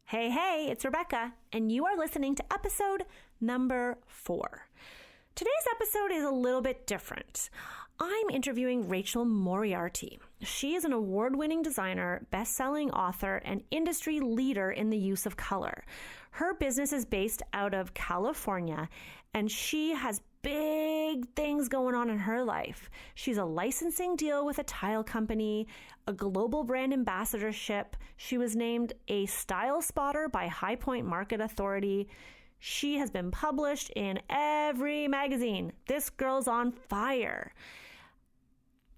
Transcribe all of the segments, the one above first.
Hey, hey, it's Rebecca, and you are listening to episode number 4. Today's episode is a little bit different. I'm interviewing Rachel Moriarty. She is an award-winning designer, best-selling author, and industry leader in the use of color. Her business is based out of California, and she has big things going on in her life. She's a licensing deal with a tile company, a Global Brand Ambassadorship. She was named a style spotter by High Point Market Authority. She has been published in every magazine. This girl's on fire.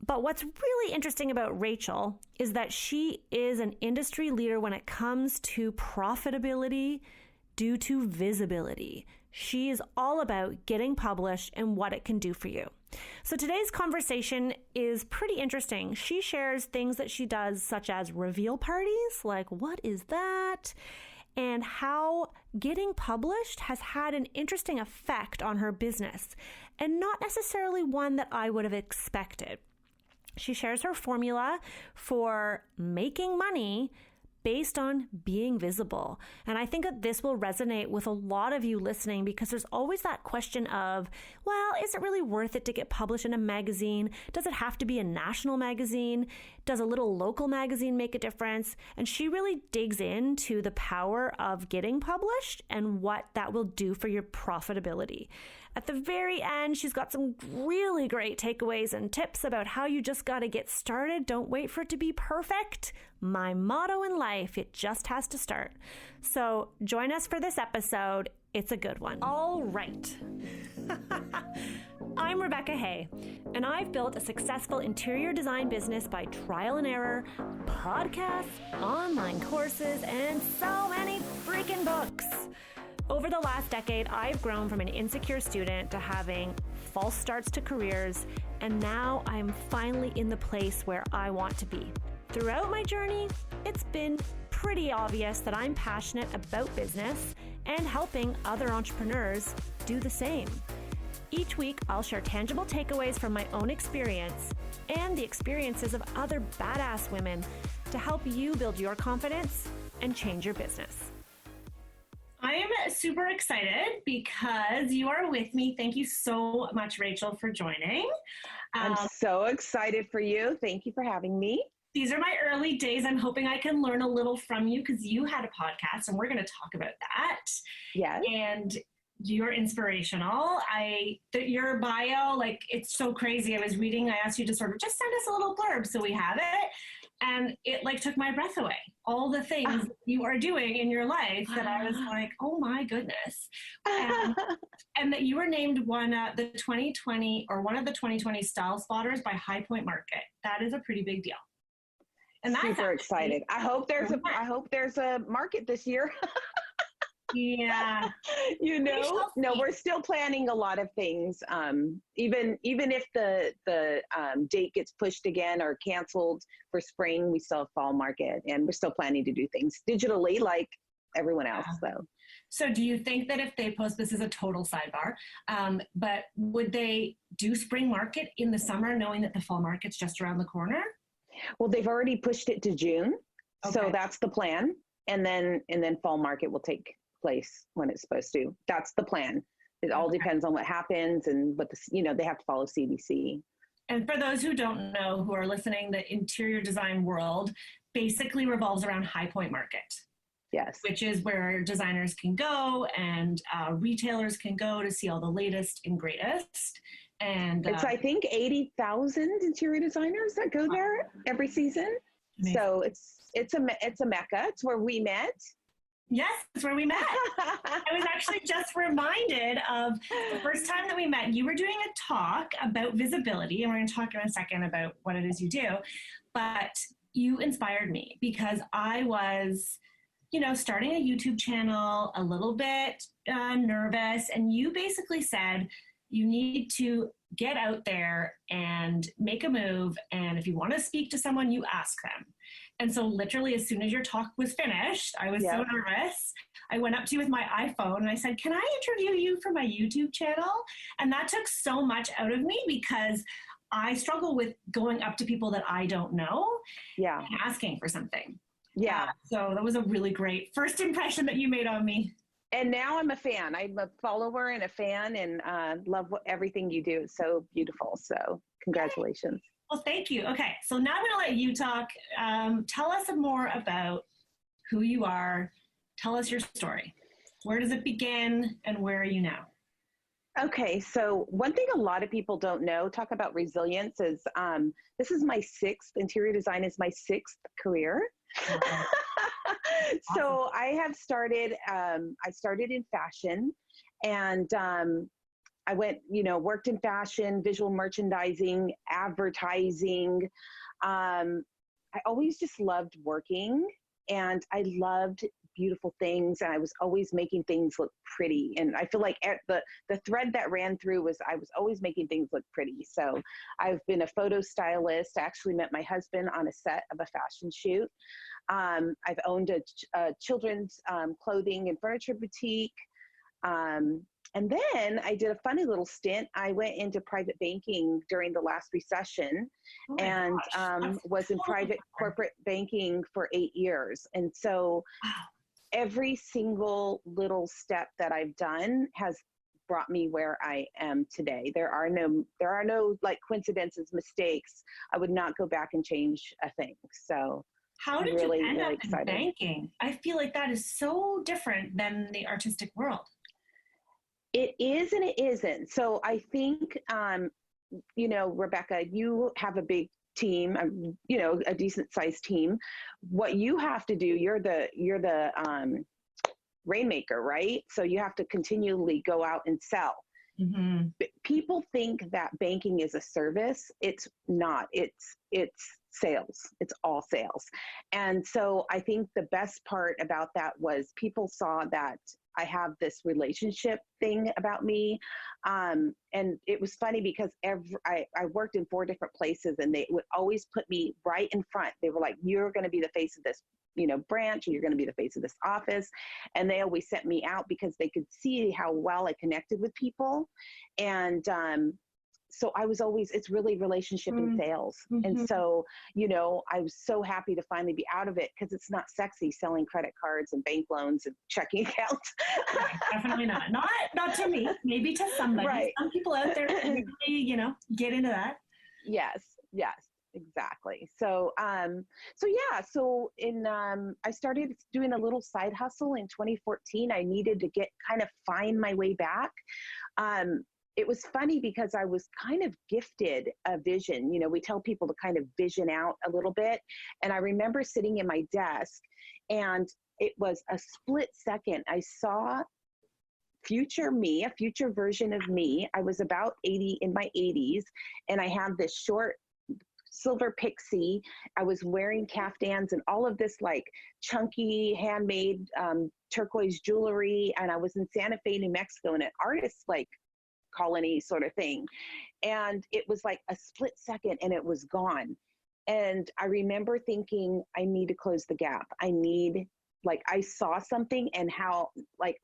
But what's really interesting about Rachel is that she is an industry leader when it comes to profitability due to visibility. She is all about getting published and what it can do for you. So today's conversation is pretty interesting. She shares things that she does, such as reveal parties, like what is that? And how getting published has had an interesting effect on her business, and not necessarily one that I would have expected. She shares her formula for making money based on being visible. And I think that this will resonate with a lot of you listening, because there's always that question of, well, is it really worth it to get published in a magazine? Does it have to be a national magazine? Does a little local magazine make a difference? And she really digs into the power of getting published and what that will do for your profitability. At the very end, she's got some really great takeaways and tips about how you just got to get started. Don't wait for it to be perfect. My motto in life, it just has to start. So join us for this episode. It's a good one. All right. I'm Rebecca Hay, and I've built a successful interior design business by trial and error, podcasts, online courses, and so many freaking books. Over the last decade, I've grown from an insecure student to having false starts to careers, and now I'm finally in the place where I want to be. Throughout my journey, it's been pretty obvious that I'm passionate about business and helping other entrepreneurs do the same. Each week, I'll share tangible takeaways from my own experience and the experiences of other badass women to help you build your confidence and change your business. I am super excited because you are with me. Thank you so much, Rachel, for joining. I'm so excited for you. Thank you for having me. These are my early days. I'm hoping I can learn a little from you because you had a podcast and we're going to talk about that. Yes. And you're inspirational. Your bio, like, it's so crazy. I was reading, I asked you to sort of just send us a little blurb so we have it. And it like took my breath away. All the things you are doing in your life that I was like, oh my goodness. And that you were named one of the 2020 style spotters by High Point Market. That is a pretty big deal. And that's super excited. I hope there's a market this year. Yeah. No, we're still planning a lot of things. Even if the date gets pushed again or canceled for spring, we still have fall market, and we're still planning to do things digitally like everyone else. So do you think that if they post, this is a total sidebar, but would they do spring market in the summer knowing that the fall market's just around the corner? Well, they've already pushed it to June. Okay. So that's the plan. And then fall market will take place when it's supposed to. That's the plan. It all depends on what happens and what they have to follow CDC. And for those who don't know, who are listening, the interior design world basically revolves around High Point Market. Yes. Which is where designers can go and retailers can go to see all the latest and greatest. And it's, I think, 80,000 interior designers that go there every season. Amazing. So it's a mecca. It's where we met. Yes, that's where we met. I was actually just reminded of the first time that we met. You were doing a talk about visibility, and we're going to talk in a second about what it is you do. But you inspired me because I was, starting a YouTube channel, a little bit nervous, and you basically said, you need to get out there and make a move. And if you want to speak to someone, you ask them. And so literally as soon as your talk was finished, I was so nervous. I went up to you with my iPhone and I said, can I interview you for my YouTube channel? And that took so much out of me because I struggle with going up to people that I don't know and asking for something. Yeah. So that was a really great first impression that you made on me. And now I'm a fan. I'm a follower and a fan, and love everything you do. It's so beautiful. So congratulations. Well, thank you. Okay, so now I'm going to let you talk. Tell us more about who you are. Tell us your story. Where does it begin, and where are you now? Okay, so one thing a lot of people don't know, talk about resilience, is this is my interior design is my sixth career. Wow. So I have started, I started in fashion, and I went, worked in fashion, visual merchandising, advertising. I always just loved working, and I loved beautiful things, and I was always making things look pretty. And I feel like the thread that ran through was I was always making things look pretty. So I've been a photo stylist. I actually met my husband on a set of a fashion shoot. I've owned a children's clothing and furniture boutique. And then I did a funny little stint. I went into private banking during the last recession, and was in private corporate banking for 8 years. And so every single little step that I've done has brought me where I am today. There are no like coincidences, mistakes. I would not go back and change a thing. So how did you end up in banking? I feel like that is so different than the artistic world. It is and it isn't. So I think, Rebecca, you have a big team, a decent sized team. What you have to do, you're the rainmaker, right? So you have to continually go out and sell. Mm-hmm. People think that banking is a service. It's not. It's sales. It's all sales. And so I think the best part about that was people saw that I have this relationship thing about me. And it was funny because I worked in 4 different places, and they would always put me right in front. They were like, you're going to be the face of this, branch, or you're going to be the face of this office. And they always sent me out because they could see how well I connected with people. And, so I was always, it's really relationship and sales. Mm-hmm. And so, I was so happy to finally be out of it, because it's not sexy selling credit cards and bank loans and checking accounts. Right, definitely not. Not to me, maybe to somebody. Right. Some people out there really, get into that. Yes, exactly. So, so in, I started doing a little side hustle in 2014. I needed to find my way back. It was funny because I was kind of gifted a vision. We tell people to kind of vision out a little bit. And I remember sitting in my desk, and it was a split second. I saw future me, a future version of me. I was about 80, in my 80s, and I had this short silver pixie. I was wearing caftans and all of this like chunky handmade turquoise jewelry. And I was in Santa Fe, New Mexico, in an artist colony sort of thing. And it was like a split second, and it was gone. And I remember thinking, I need to close the gap. I saw something, and how,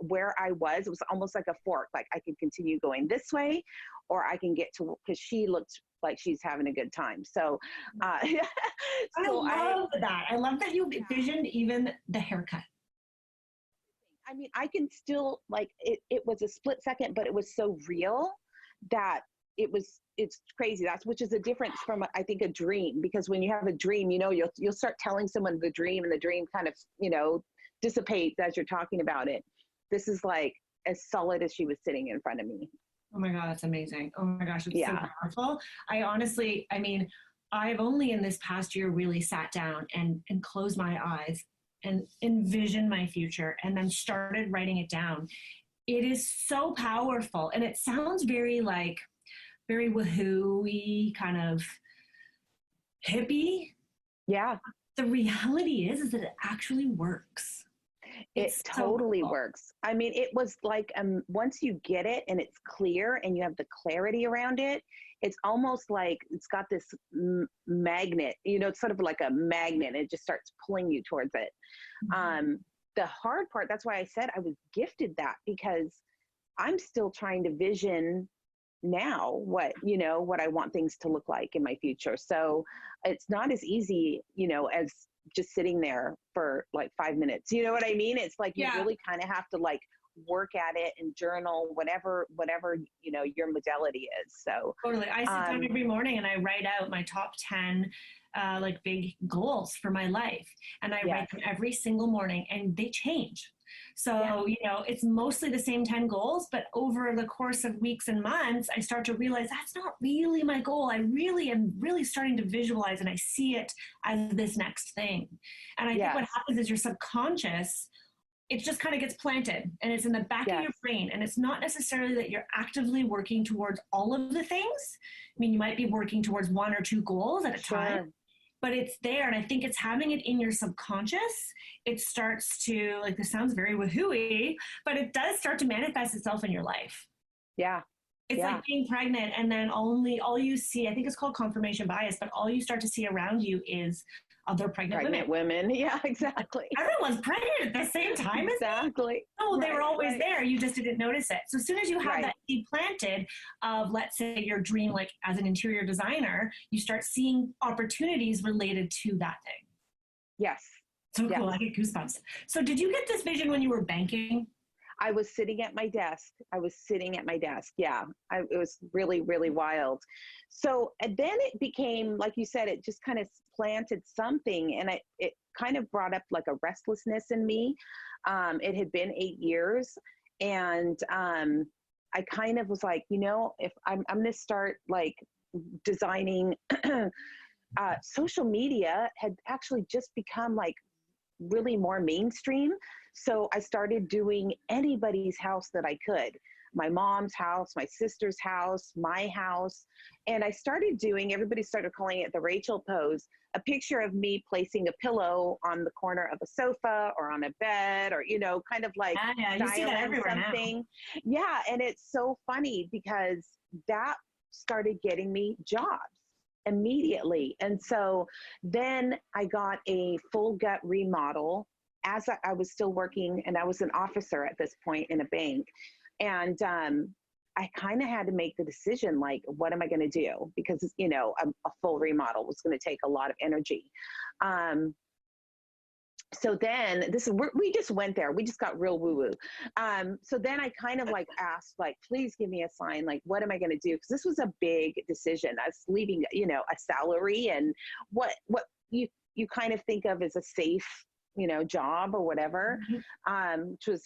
where I was, it was almost like a fork. Like I could continue going this way, or I can get to, because she looked like she's having a good time. So, I love that. I love that you envisioned even the haircut. I mean, I can still it was a split second, but it was so real that it's crazy. Which is a difference from, I think, a dream, because when you have a dream, you'll start telling someone the dream, and the dream kind of, dissipates as you're talking about it. This is as solid as she was sitting in front of me. Oh my God, that's amazing. Oh my gosh, it's so powerful. I've only in this past year really sat down and closed my eyes and envisioned my future, and then started writing it down. It is so powerful, and it sounds very woohoo-y, kind of hippie. Yeah. The reality is that it actually works. It totally works. I mean, it was once you get it and it's clear and you have the clarity around it, it's almost like it's got this magnet, it's sort of like a magnet. It just starts pulling you towards it. Mm-hmm. The hard part, that's why I said I was gifted that, because I'm still trying to vision now what I want things to look like in my future. So it's not as easy, as just sitting there for like 5 minutes. You know what I mean? It's like, you Yeah. really kind of have to like work at it and journal, whatever, you know, your modality is. So Totally. I sit down every morning and I write out my top 10 like big goals for my life. And I write them every single morning, and they change. So, you know, it's mostly the same 10 goals, but over the course of weeks and months, I start to realize that's not really my goal. I really am starting to visualize, and I see it as this next thing. And I think what happens is your subconscious, it just kind of gets planted, and it's in the back of your brain. And it's not necessarily that you're actively working towards all of the things. I mean, you might be working towards 1 or 2 goals at a time, but it's there. And I think it's having it in your subconscious. It starts to, like, this sounds very woohooey, but it does start to manifest itself in your life. Yeah. It's like being pregnant, and then all you see, I think it's called confirmation bias, but all you start to see around you is other pregnant women. Yeah, exactly. Everyone's pregnant at the same time. Exactly. Oh, they were always there. You just didn't notice it. So as soon as you have that seed planted of, let's say, your dream, like as an interior designer, you start seeing opportunities related to that thing. Yes. So cool. I get goosebumps. So did you get this vision when you were banking? I was sitting at my desk. Yeah. It was really, really wild. So, and then it became, like you said, it just kind of planted something, and it kind of brought up like a restlessness in me. It had been 8 years, and I kind of was like, you know, if I'm going to start like designing, social media had actually just become like really more mainstream. So I started doing anybody's house that I could. My mom's house, my sister's house, my house. And I started doing, everybody started calling it the Rachel pose, a picture of me placing a pillow on the corner of a sofa or on a bed, or, you know, kind of like you see that everywhere something. Now. Yeah. And it's so funny because that started getting me jobs immediately. And so then I got a full gut remodel as I was still working, and I was an officer at this point in a bank. And I kind of had to make the decision, like, what am I going to do? Because, you know, a full remodel was going to take a lot of energy. So then we just went there. We just got real woo-woo. So then I kind of like asked, like, please give me a sign. Like, what am I going to do? Because this was a big decision. I was leaving, you know, a salary and what you kind of think of as a safe, you know, job or whatever, which was,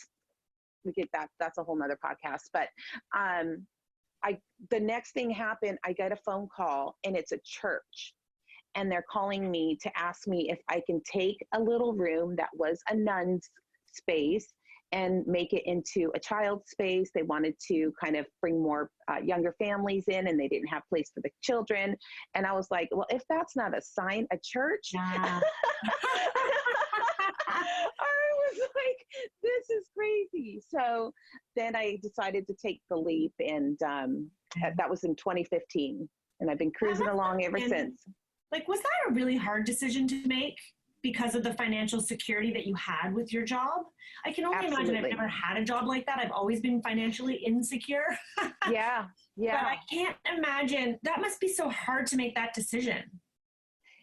that's a whole nother podcast. But the next thing happened, I got a phone call, and it's a church. And they're calling me to ask me if I can take a little room that was a nun's space and make it into a child space. They wanted to kind of bring more younger families in, and they didn't have place for the children. And I was like, well, if that's not a sign, a church. Yeah. I was like, this is crazy. So then I decided to take the leap, and that was in 2015. And I've been cruising along ever since. Like, was that a really hard decision to make because of the financial security that you had with your job? I can only imagine. I've never had a job like that. I've always been financially insecure. Yeah. But I can't imagine. That must be so hard to make that decision.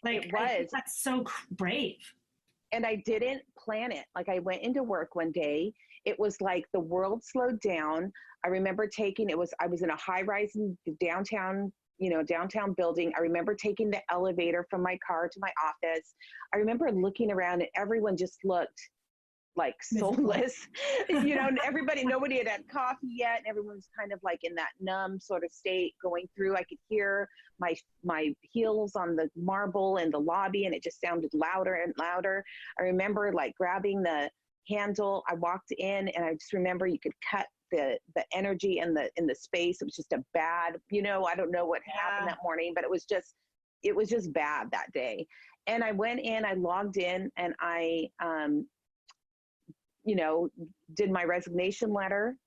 Like, it was. That's so brave. And I didn't plan it. Like, I went into work one day. It was like the world slowed down. I remember I was in a high-rise in downtown building. I remember taking the elevator from my car to my office. I remember looking around, and everyone just looked like soulless, you know, nobody had had coffee yet. And everyone's kind of like in that numb sort of state going through. I could hear my heels on the marble in the lobby, and it just sounded louder and louder. I remember like grabbing the handle. I walked in, and I just remember you could cut the energy in the space. It was just a bad, you know, I don't know what happened that morning, but it was just bad that day. And I went in, I logged in, and I, you know, did my resignation letter.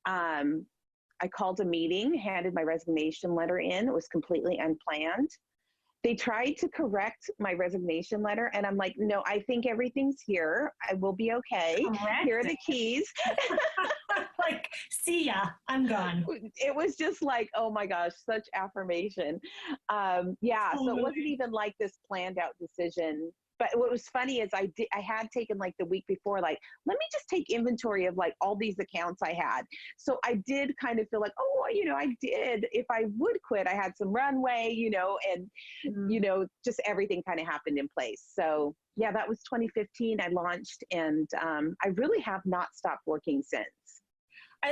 I called a meeting, handed my resignation letter in. It was completely unplanned. They tried to correct my resignation letter, and I'm like, no, I think everything's here. I will be okay. Correct. Here are the keys. Like, see ya, I'm gone. It was just like, oh my gosh, such affirmation. So it wasn't even like this planned out decision. But what was funny is I had taken like the week before, like, let me just take inventory of like all these accounts I had. So I did kind of feel like, oh, I did, if I would quit, I had some runway, and, just everything kind of happened in place. So yeah, that was 2015. I launched, and I really have not stopped working since.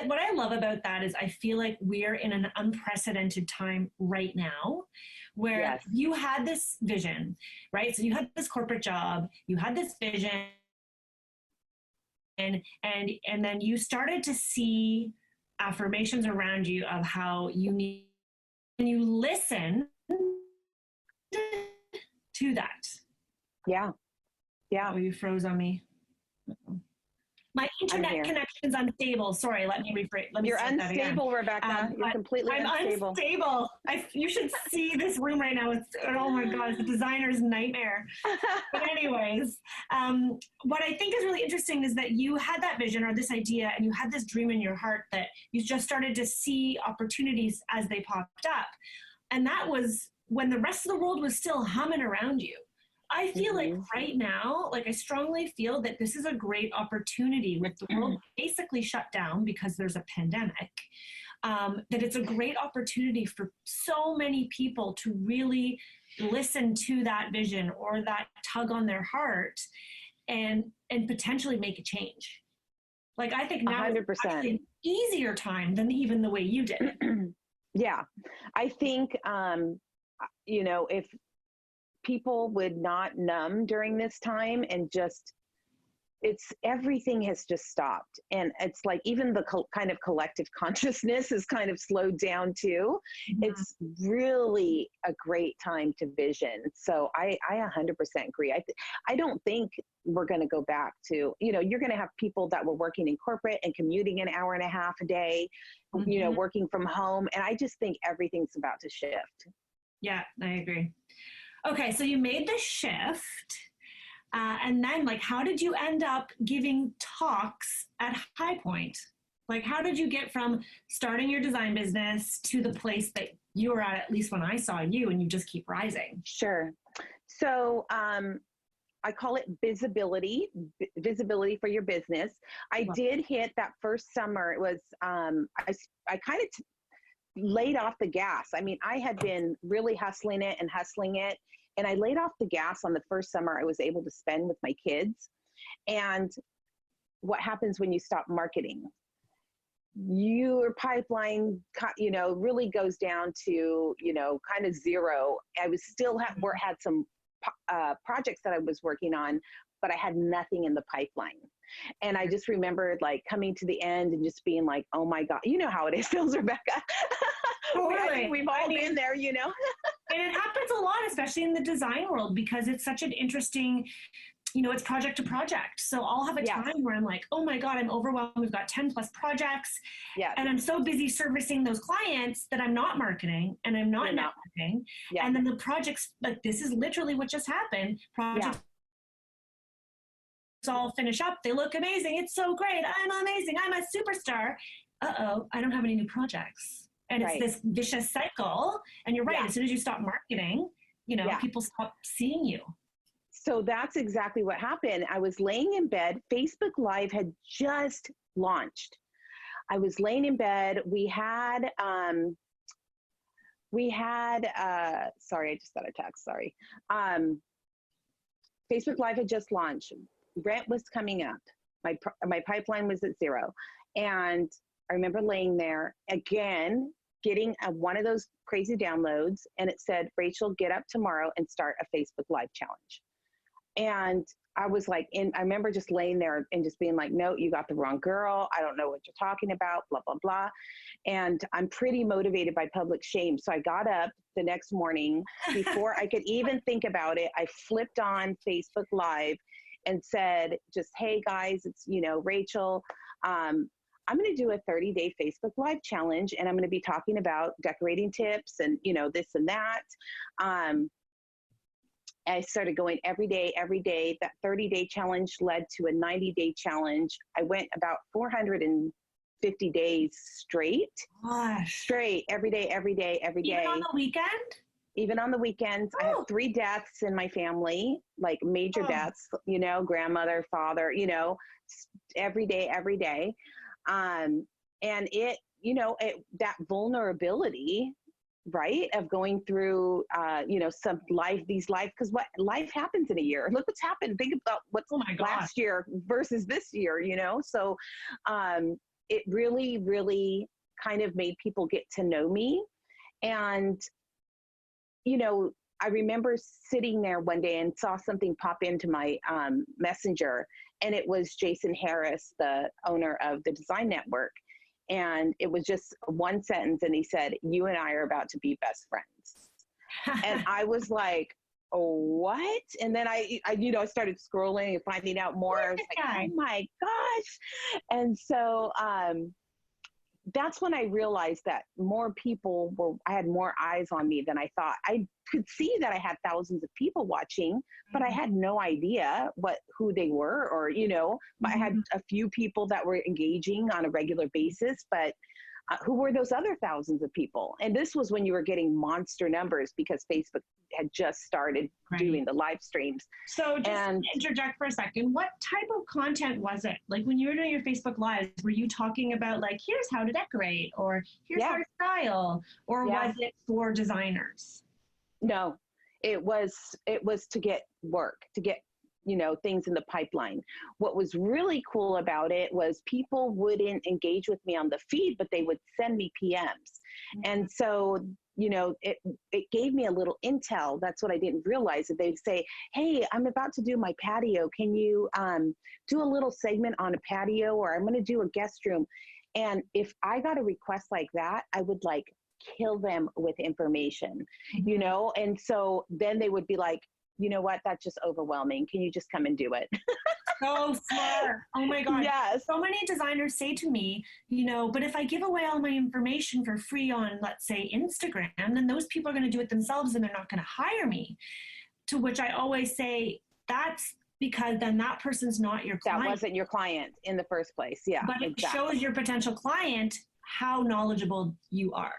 What I love about that is I feel like we're in an unprecedented time right now where Yes. you had this vision, right? So you had this corporate job, you had this vision, and then you started to see affirmations around you of how you need, and you listen to that. Yeah. Oh, you froze on me. My internet connection's unstable. Sorry, let me rephrase. You're unstable, Rebecca. You're completely unstable. I'm unstable. You should see this room right now. Oh my God, it's a designer's nightmare. But anyways, what I think is really interesting is that you had that vision or this idea, and you had this dream in your heart that you just started to see opportunities as they popped up. And that was when the rest of the world was still humming around you. I feel like right now, like I strongly feel that this is a great opportunity with the world basically shut down because there's a pandemic, that it's a great opportunity for so many people to really listen to that vision or that tug on their heart and potentially make a change. Like I think now 100%. it's actually an easier time than even the way you did it. Yeah. I think, if people would not numb during this time and just, everything has just stopped. And it's like even the kind of collective consciousness is kind of slowed down too. Mm-hmm. It's really a great time to vision. So I 100% agree. I don't think we're going to go back to, you're going to have people that were working in corporate and commuting an hour and a half a day, working from home. And I just think everything's about to shift. Yeah, I agree. Okay, so you made the shift, and then how did you end up giving talks at High Point? Like, how did you get from starting your design business to the place that you were at least when I saw you, and you just keep rising? Sure. So I call it visibility for your business. I did hit that first summer. It was, I kind of laid off the gas. I mean, I had been really hustling it. And I laid off the gas on the first summer I was able to spend with my kids. And what happens when you stop marketing? Your pipeline, really goes down to, kind of zero. I was still had some projects that I was working on, but I had nothing in the pipeline. And I just remembered coming to the end and just being like, oh my God, you know how it is, Rebecca. I think we've all been there, And it happens a lot, especially in the design world, because it's such an interesting, it's project to project. So I'll have a time where I'm like, oh my God, I'm overwhelmed. We've got 10 plus projects. Yeah. And I'm so busy servicing those clients that I'm not marketing and I'm not networking. Yeah. And then the projects, this is literally what just happened. Projects all finish up. They look amazing. It's so great. I'm amazing. I'm a superstar. Uh-oh, I don't have any new projects. And it's this vicious cycle. And you're right. Yeah. As soon as you stop marketing, people stop seeing you. So that's exactly what happened. I was laying in bed. Facebook Live had just launched. I was laying in bed. We had, sorry, I just got a text. Sorry. Facebook Live had just launched. Rent was coming up. My pipeline was at zero. And I remember laying there again, getting one of those crazy downloads. And it said, Rachel, get up tomorrow and start a Facebook Live challenge. And I was like, I remember just laying there and just being like, no, you got the wrong girl. I don't know what you're talking about, blah, blah, blah. And I'm pretty motivated by public shame. So I got up the next morning before I could even think about it. I flipped on Facebook Live and said, just, hey guys, it's, Rachel, I'm going to do a 30-day Facebook Live challenge, and I'm going to be talking about decorating tips and, this and that. I started going every day. That 30-day challenge led to a 90-day challenge. I went about 450 days straight. Gosh. Straight, every day. Even on the weekend? even on the weekends. I have 3 deaths in my family, like major deaths, you know, grandmother, father, you know, every day. And it, you know, that vulnerability, right, of going through, you know, because what life happens in a year. Look what's happened. Think about what's last year versus this year, you know? So it really, really kind of made people get to know me. And, you know, I remember sitting there one day and saw something pop into my messenger, and it was Jason Harris, the owner of the Design Network. And it was just one sentence, and he said, "You and I are about to be best friends." And I was like, "Oh, what?" And then I you know, started scrolling and finding out more. I was like, "Oh my gosh." And so that's when I realized that more people I had more eyes on me than I thought. I could see that I had thousands of people watching, but I had no idea who they were, or, you know, I had a few people that were engaging on a regular basis, but who were those other thousands of people? And this was when you were getting monster numbers, because Facebook had just started doing the live streams. So just to interject for a second, what type of content was it? Like when you were doing your Facebook Lives, were you talking about like, here's how to decorate, or here's our style, or was it for designers? No, it was to get work, to get, you know, things in the pipeline. What was really cool about it was people wouldn't engage with me on the feed, but they would send me PMs. And so, you know, it gave me a little intel. That's what I didn't realize. That they'd say, "Hey, I'm about to do my patio. Can you do a little segment on a patio?" Or, "I'm going to do a guest room." And if I got a request like that, I would like kill them with information, you know? And so then they would be like, "You know what? That's just overwhelming. Can you just come and do it?" So smart. Oh my God. Yes. So many designers say to me, you know, but if I give away all my information for free on, let's say, Instagram, then those people are going to do it themselves and they're not going to hire me. To which I always say, that's because then that person's not your client. That wasn't your client in the first place. Yeah. But it shows your potential client how knowledgeable you are.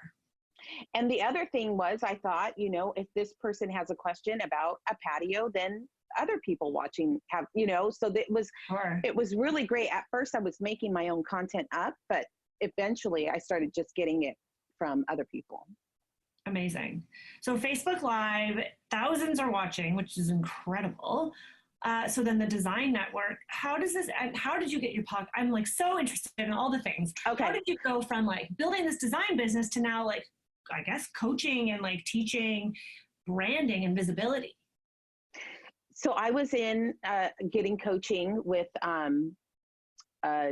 And the other thing was, I thought, you know, if this person has a question about a patio, then other people watching have, you know, so it was really great. At first I was making my own content up, but eventually I started just getting it from other people. Amazing. So Facebook Live, thousands are watching, which is incredible. So then the Design Network, how did you get your podcast? I'm like so interested in all the things. Okay. How did you go from like building this design business to now like, I guess, coaching and like teaching branding and visibility? So I was getting coaching with a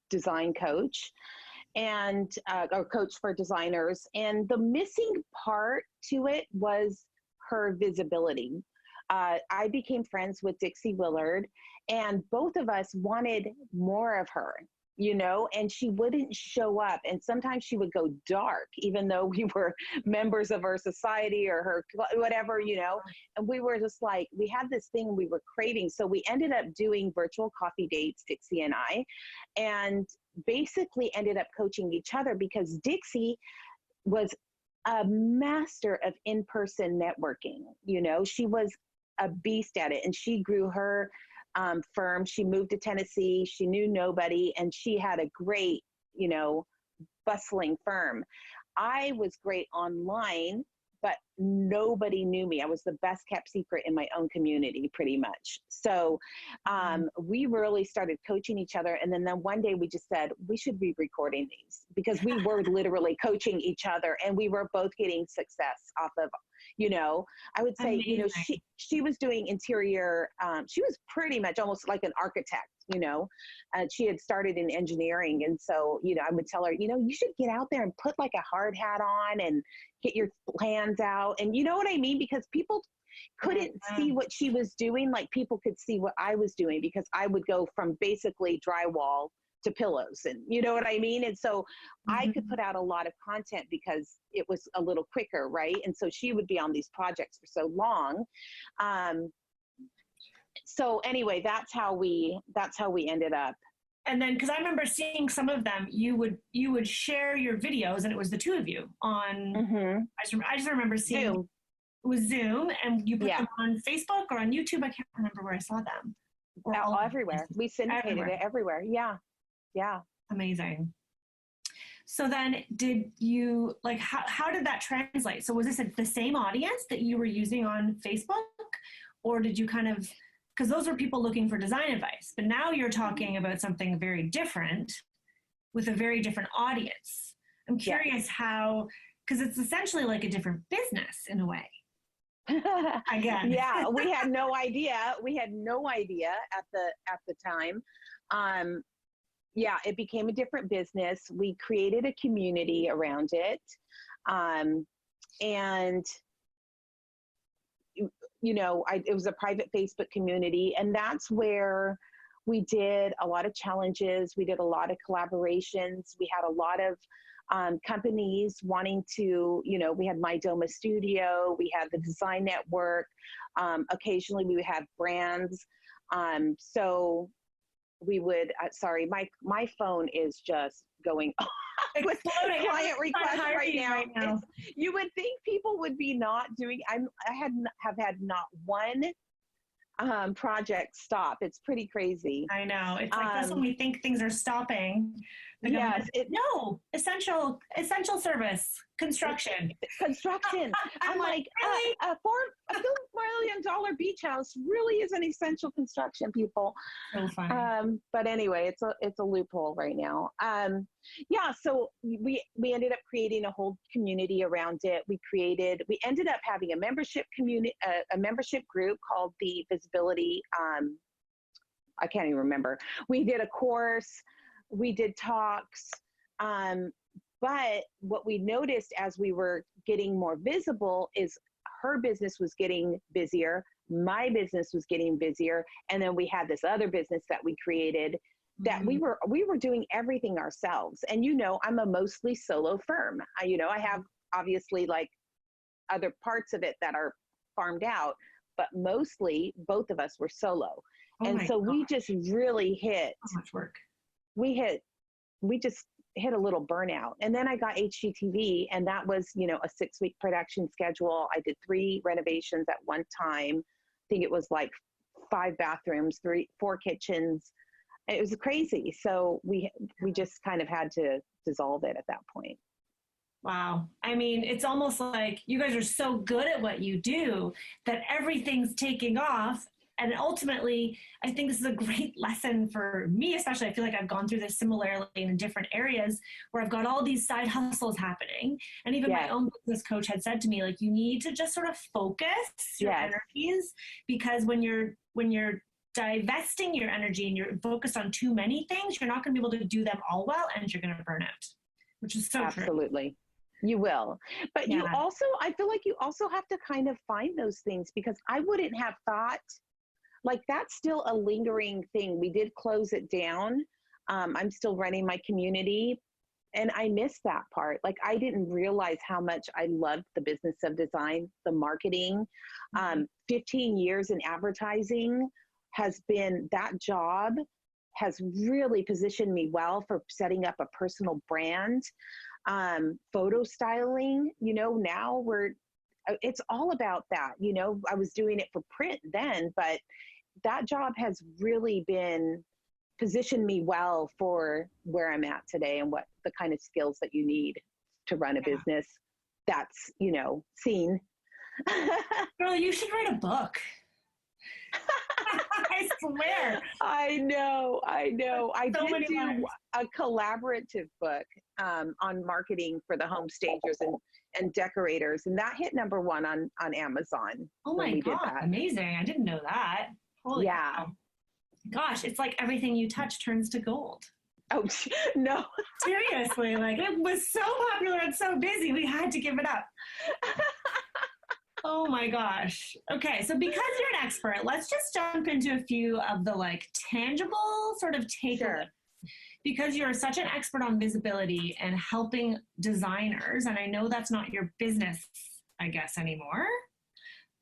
design coach and or coach for designers. And the missing part to it was her visibility. I became friends with Dixie Willard, and both of us wanted more of her, you know, and she wouldn't show up. And sometimes she would go dark, even though we were members of her society or her whatever, you know, and we were just like, we had this thing we were craving. So we ended up doing virtual coffee dates, Dixie and I, and basically ended up coaching each other, because Dixie was a master of in-person networking. You know, she was a beast at it, and she grew her firm. She moved to Tennessee. She knew nobody, and she had a great, you know, bustling firm. I was great online, but nobody knew me. I was the best kept secret in my own community, pretty much. So we really started coaching each other. And then one day we just said, we should be recording these, because we were literally coaching each other, and we were both getting success off of, you know, I would say, you know, she was doing interior. She was pretty much almost like an architect, you know, she had started in engineering. And so, you know, I would tell her, you know, you should get out there and put like a hard hat on and get your plans out. And you know what I mean? Because people couldn't see what she was doing. Like people could see what I was doing, because I would go from basically drywall to pillows, and you know what I mean? And so I could put out a lot of content because it was a little quicker, right? And so she would be on these projects for so long. So anyway, that's how we ended up. And then, because I remember seeing some of them, you would share your videos, and it was the two of you on. I just remember seeing was Zoom, and you put Yeah. them on Facebook or on YouTube. I can't remember where I saw them. Or all Everywhere. We syndicated everywhere. it everywhere. Yeah. Yeah. Amazing. So then did you, like, how did that translate? So was this the same audience that you were using on Facebook? Or did you kind of, because those were people looking for design advice, but now you're talking about something very different with a very different audience. I'm curious how, because it's essentially like a different business in a way. Again. Yeah, we had no idea. We had no idea at the time. Yeah, it became a different business. We created a community around it. And, you know, it was a private Facebook community, and that's where we did a lot of challenges. We did a lot of collaborations. We had a lot of companies wanting to, you know, we had My Doma Studio, we had the Design Network. Occasionally we would have brands. So we would, sorry, my phone is just going with client requests right now. You would think people would be not doing, I have had not one project stop. It's pretty crazy. I know. It's like this when we think things are stopping. Yes. No, essential service, construction. I'm like, really? A $4 million beach house really is an essential construction, people. So funny. But anyway, it's a loophole right now. Yeah, so we ended up creating a whole community around it. We ended up having a membership community, a membership group called the Visibility. I can't even remember. We did a course. We did talks, but what we noticed as we were getting more visible is her business was getting busier, my business was getting busier, and then we had this other business that we created that we were doing everything ourselves. And you know, I'm a mostly solo firm. I have obviously like other parts of it that are farmed out, but mostly both of us were solo. And so we just really hit so much work. We just hit a little burnout. And then I got HGTV, and that was, you know, a 6-week production schedule. I did 3 renovations at one time. I think it was like 5 bathrooms, 4 kitchens. It was crazy. So we just kind of had to dissolve it at that point. Wow. I mean, it's almost like you guys are so good at what you do that everything's taking off. And ultimately, I think this is a great lesson for me, especially. I feel like I've gone through this similarly in different areas where I've got all these side hustles happening. And even my own business coach had said to me, like, you need to just sort of focus your energies, because when you're divesting your energy and you're focused on too many things, you're not going to be able to do them all well, and you're going to burn out, which is so true. Absolutely. You will. But you also, I feel like you also have to kind of find those things, because I wouldn't have thought, like, that's still a lingering thing. We did close it down. I'm still running my community, and I missed that part. Like, I didn't realize how much I loved the business of design, the marketing. 15 years in advertising that job has really positioned me well for setting up a personal brand. Photo styling, you know, now it's all about that. You know, I was doing it for print then, but that job has really positioned me well for where I'm at today, and what the kind of skills that you need to run a business that's, you know, seen. Girl, you should write a book. I swear. I know. I did do a collaborative book on marketing for the home stagers and decorators, and that hit #1 on Amazon. Oh my God, amazing. I didn't know that. Holy cow. Gosh, it's like everything you touch turns to gold. Oh, no. Seriously, like, it was so popular and so busy, we had to give it up. Oh my gosh. Okay, so because you're an expert, let's just jump into a few of the like tangible sort of takeaways. Sure. Because you're such an expert on visibility and helping designers, and I know that's not your business, I guess, anymore,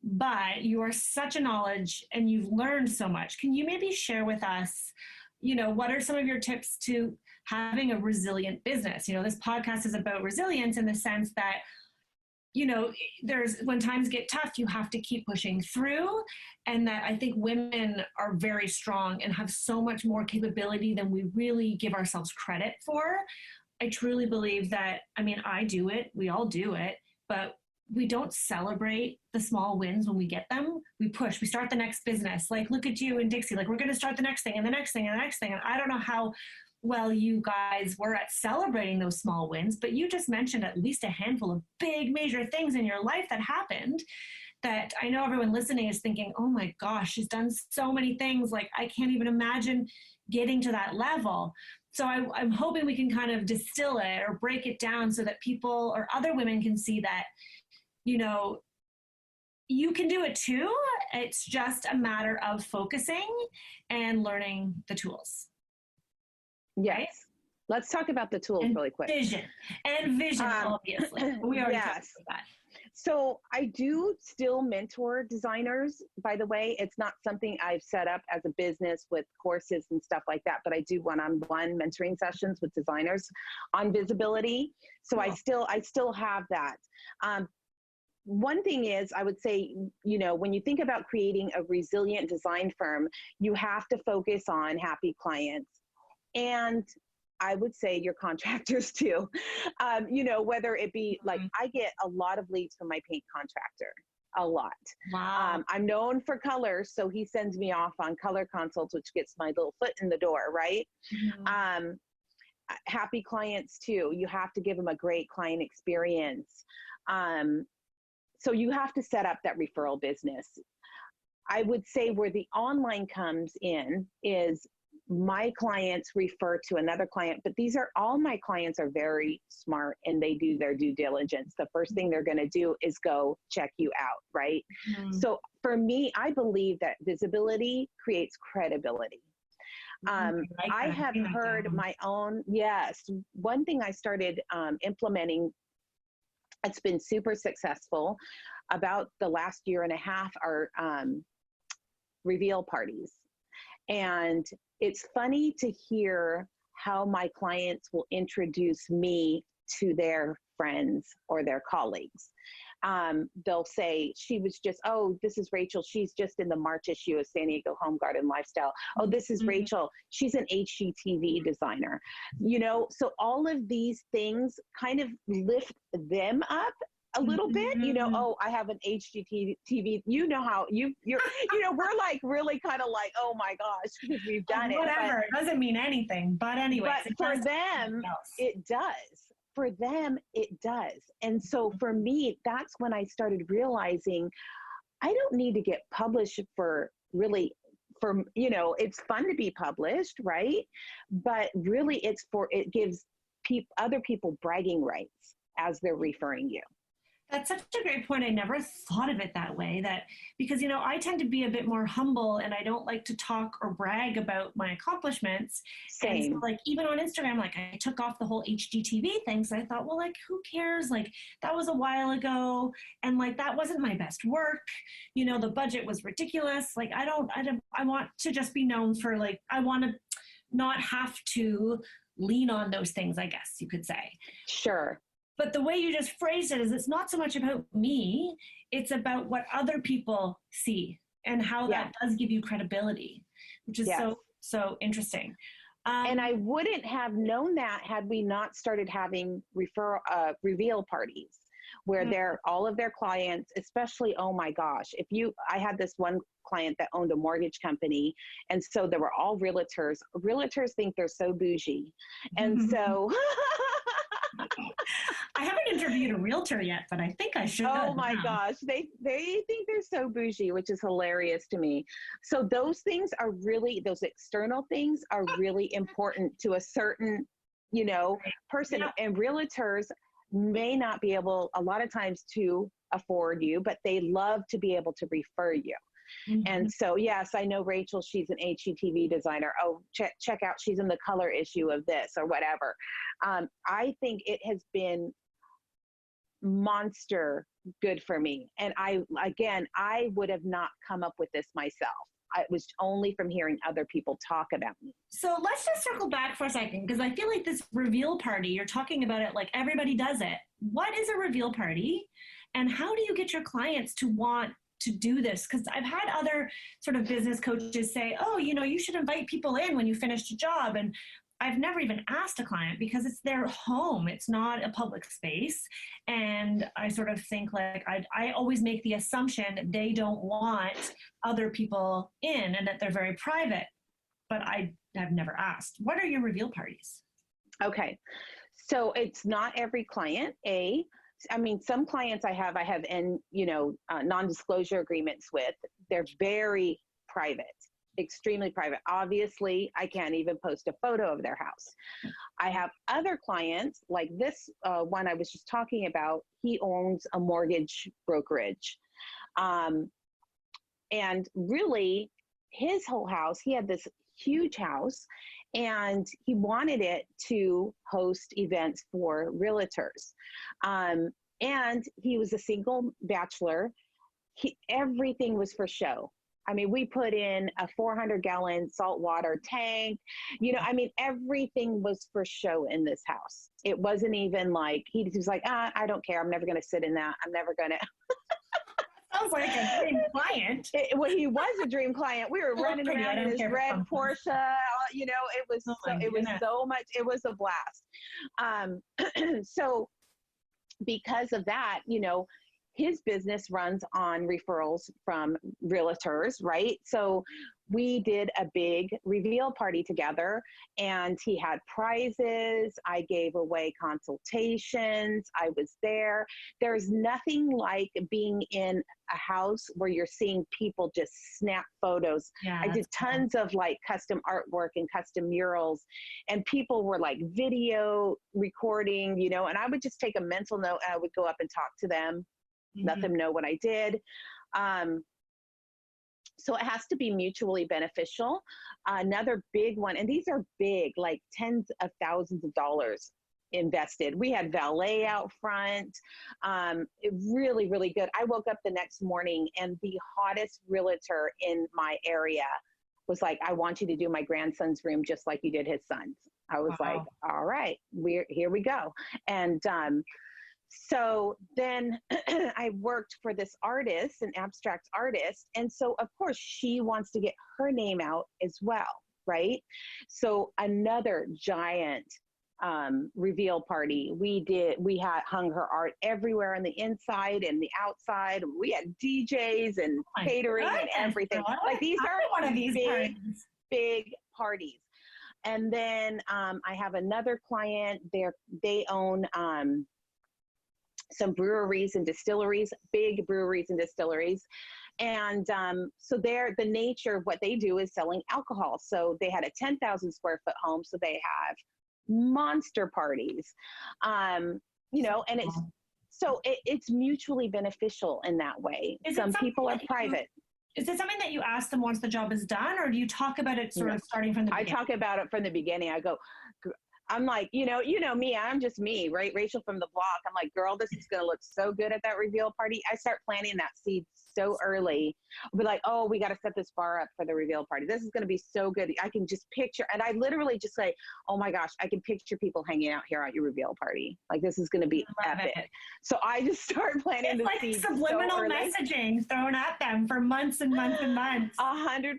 but you are such a knowledge and you've learned so much. Can you maybe share with us, you know, what are some of your tips to having a resilient business? You know, this podcast is about resilience in the sense that, when times get tough, you have to keep pushing through. And that I think women are very strong and have so much more capability than we really give ourselves credit for. I truly believe that, I do it, we all do it, but we don't celebrate the small wins when we get them. We push, we start the next business. Like, look at you and Dixie, like, we're going to start the next thing and the next thing and the next thing. And I don't know how well you guys were at celebrating those small wins, but you just mentioned at least a handful of big major things in your life that happened that I know everyone listening is thinking, oh my gosh, she's done so many things. Like, I can't even imagine getting to that level. So I'm hoping we can kind of distill it or break it down so that people or other women can see that, you can do it too. It's just a matter of focusing and learning the tools. Yes. Right? Let's talk about the tools really quick. Vision, obviously. We already talked about that. So I do still mentor designers, by the way. It's not something I've set up as a business with courses and stuff like that, but I do one-on-one mentoring sessions with designers on visibility. So I still have that. One thing is, I would say, when you think about creating a resilient design firm, you have to focus on happy clients. And I would say your contractors too, whether it be like, I get a lot of leads from my paint contractor, a lot. Wow. I'm known for color, so he sends me off on color consults, which gets my little foot in the door, right? Mm-hmm. Happy clients too. You have to give them a great client experience. So you have to set up that referral business. I would say where the online comes in is my clients refer to another client, but all my clients are very smart and they do their due diligence. The first thing they're going to do is go check you out, right? Mm-hmm. So for me, I believe that visibility creates credibility. I have heard my own, one thing I started implementing, it's been super successful, about the last year and a half, are reveal parties. And it's funny to hear how my clients will introduce me to their friends or their colleagues. They'll say, this is Rachel. She's just in the March issue of San Diego Home Garden Lifestyle. Oh, this is Rachel. She's an HGTV designer. So all of these things kind of lift them up a little bit, I have an HGTV, how you're, we're like really kind of like, oh my gosh, because we've done it. Whatever, it doesn't mean anything, but anyway. But for them, it does. For them, it does. And so for me, that's when I started realizing I don't need to get published it's fun to be published, right? But really it gives other people bragging rights as they're referring you. That's such a great point. I never thought of it that way, because, I tend to be a bit more humble and I don't like to talk or brag about my accomplishments. Same. And so, even on Instagram, I took off the whole HGTV thing. So I thought, well, who cares? That was a while ago. And that wasn't my best work. The budget was ridiculous. I want to just be known for I want to not have to lean on those things, I guess you could say. Sure. But the way you just phrased it is it's not so much about me, it's about what other people see and how that does give you credibility, which is so interesting. And I wouldn't have known that had we not started having reveal parties where all of their clients, especially, oh my gosh, I had this one client that owned a mortgage company. And so there were all realtors. Realtors think they're so bougie. And so... I haven't interviewed a realtor yet, but I think I should. Oh my gosh. They think they're so bougie, which is hilarious to me. So those external things are really important to a certain, person. Yeah. And realtors may not be able a lot of times to afford you, but they love to be able to refer you. Mm-hmm. And so, yes, I know Rachel, she's an HGTV designer. Oh, check out, she's in the color issue of this or whatever. I think it has been monster good for me. And I would have not come up with this myself. It was only from hearing other people talk about me. So let's just circle back for a second, because I feel like this reveal party, you're talking about it like everybody does it. What is a reveal party? And how do you get your clients to want to do this? Because I've had other sort of business coaches say, oh, you should invite people in when you finish a job. And I've never even asked a client because it's their home. It's not a public space. And I sort of think like, I always make the assumption they don't want other people in and that they're very private, but I have never asked. What are your reveal parties? Okay. So it's not every client. Some clients I have in, non-disclosure agreements with, they're very private. Extremely private. Obviously, I can't even post a photo of their house. I have other clients like this one I was just talking about. He owns a mortgage brokerage. And really, his whole house, he had this huge house, and he wanted it to host events for realtors. And he was a single bachelor. Everything was for show. I mean, we put in a 400-gallon saltwater tank. Everything was for show in this house. It wasn't even like, he was like, I don't care. I'm never going to sit in that. I'm never going to. Sounds like a dream client. He was a dream client. We were running around in his red Porsche. It was so much. It was a blast. So because of that, his business runs on referrals from realtors, right? So we did a big reveal party together, and he had prizes. I gave away consultations. I was there. There's nothing like being in a house where you're seeing people just snap photos. Yeah, I did tons of like custom artwork and custom murals, and people were like video recording, and I would just take a mental note and I would go up and talk to them. Let them know what I did. So it has to be mutually beneficial. Another big one, and these are big, like tens of thousands of dollars invested. We had valet out front. Really, really good. I woke up the next morning and the hottest realtor in my area was like, I want you to do my grandson's room just like you did his son's. I was like, all right, here we go. And so then I worked for this artist, an abstract artist. And so of course she wants to get her name out as well, right? So another giant reveal party. We had hung her art everywhere on the inside and the outside. We had DJs and catering and everything. Like these are one of these big parties. And then I have another client there. They own some breweries and distilleries, big breweries and distilleries. And so the nature of what they do is selling alcohol. So they had a 10,000 square foot home. So they have monster parties, and it's mutually beneficial in that way. Some people are private. Is it something that you ask them once the job is done, or do you talk about it sort of starting from the beginning? I talk about it from the beginning. I go, I'm like, you know me, I'm just me, right? Rachel from the block. I'm like, girl, this is going to look so good at that reveal party. I start planting that seed so early. I'll be like, oh, we got to set this bar up for the reveal party. This is going to be so good. I can just picture, and I literally just say, oh my gosh, I can picture people hanging out here at your reveal party. Like, this is going to be epic. So I just start planting the seeds. It's like subliminal messaging thrown at them for months and months and months. 100%.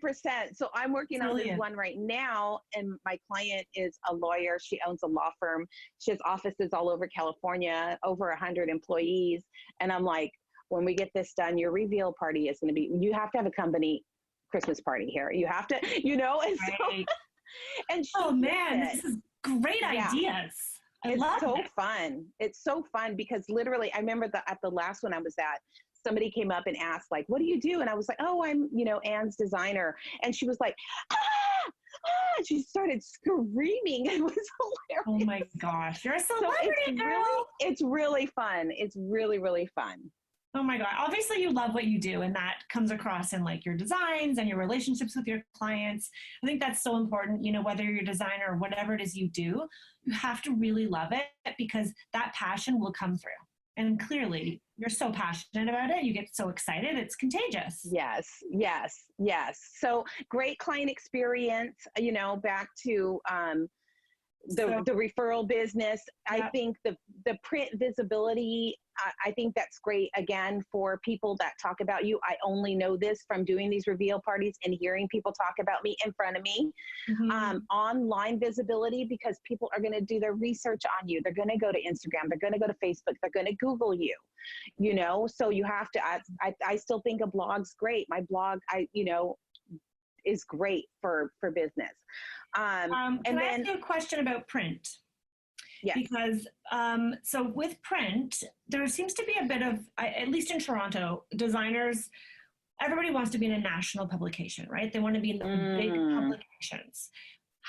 So I'm working on this one right now, and my client is a lawyer. She owns a law firm. She has offices all over California, over 100 employees. And I'm like, when we get this done, your reveal party is going to be, you have to have a company Christmas party here. You have to, and right. So, and oh man, this is great ideas. It's so fun. It's so fun because literally, I remember at the last one I was at, somebody came up and asked, like, what do you do? And I was like, oh, I'm, Anne's designer. And she was like, and she started screaming. It was hilarious. Oh my gosh. You're a celebrity, girl. It's really fun. It's really, really fun. Oh my God. Obviously you love what you do, and that comes across in like your designs and your relationships with your clients. I think that's so important, whether you're a designer or whatever it is you do, you have to really love it because that passion will come through. And clearly you're so passionate about it. You get so excited. It's contagious. Yes. So great client experience, back to, the referral business. Yep. I think the print visibility, I think that's great, again, for people that talk about you. I only know this from doing these reveal parties and hearing people talk about me in front of me. Mm-hmm. Online visibility, because people are going to do their research on you. They're going to go to Instagram. They're going to go to Facebook. They're going to Google you, so you have to, I still think a blog's great. My blog, is great for business. Can I ask you a question about print? Yes. Because, so with print, there seems to be a bit of, at least in Toronto, designers, everybody wants to be in a national publication, right? They want to be in the big publications.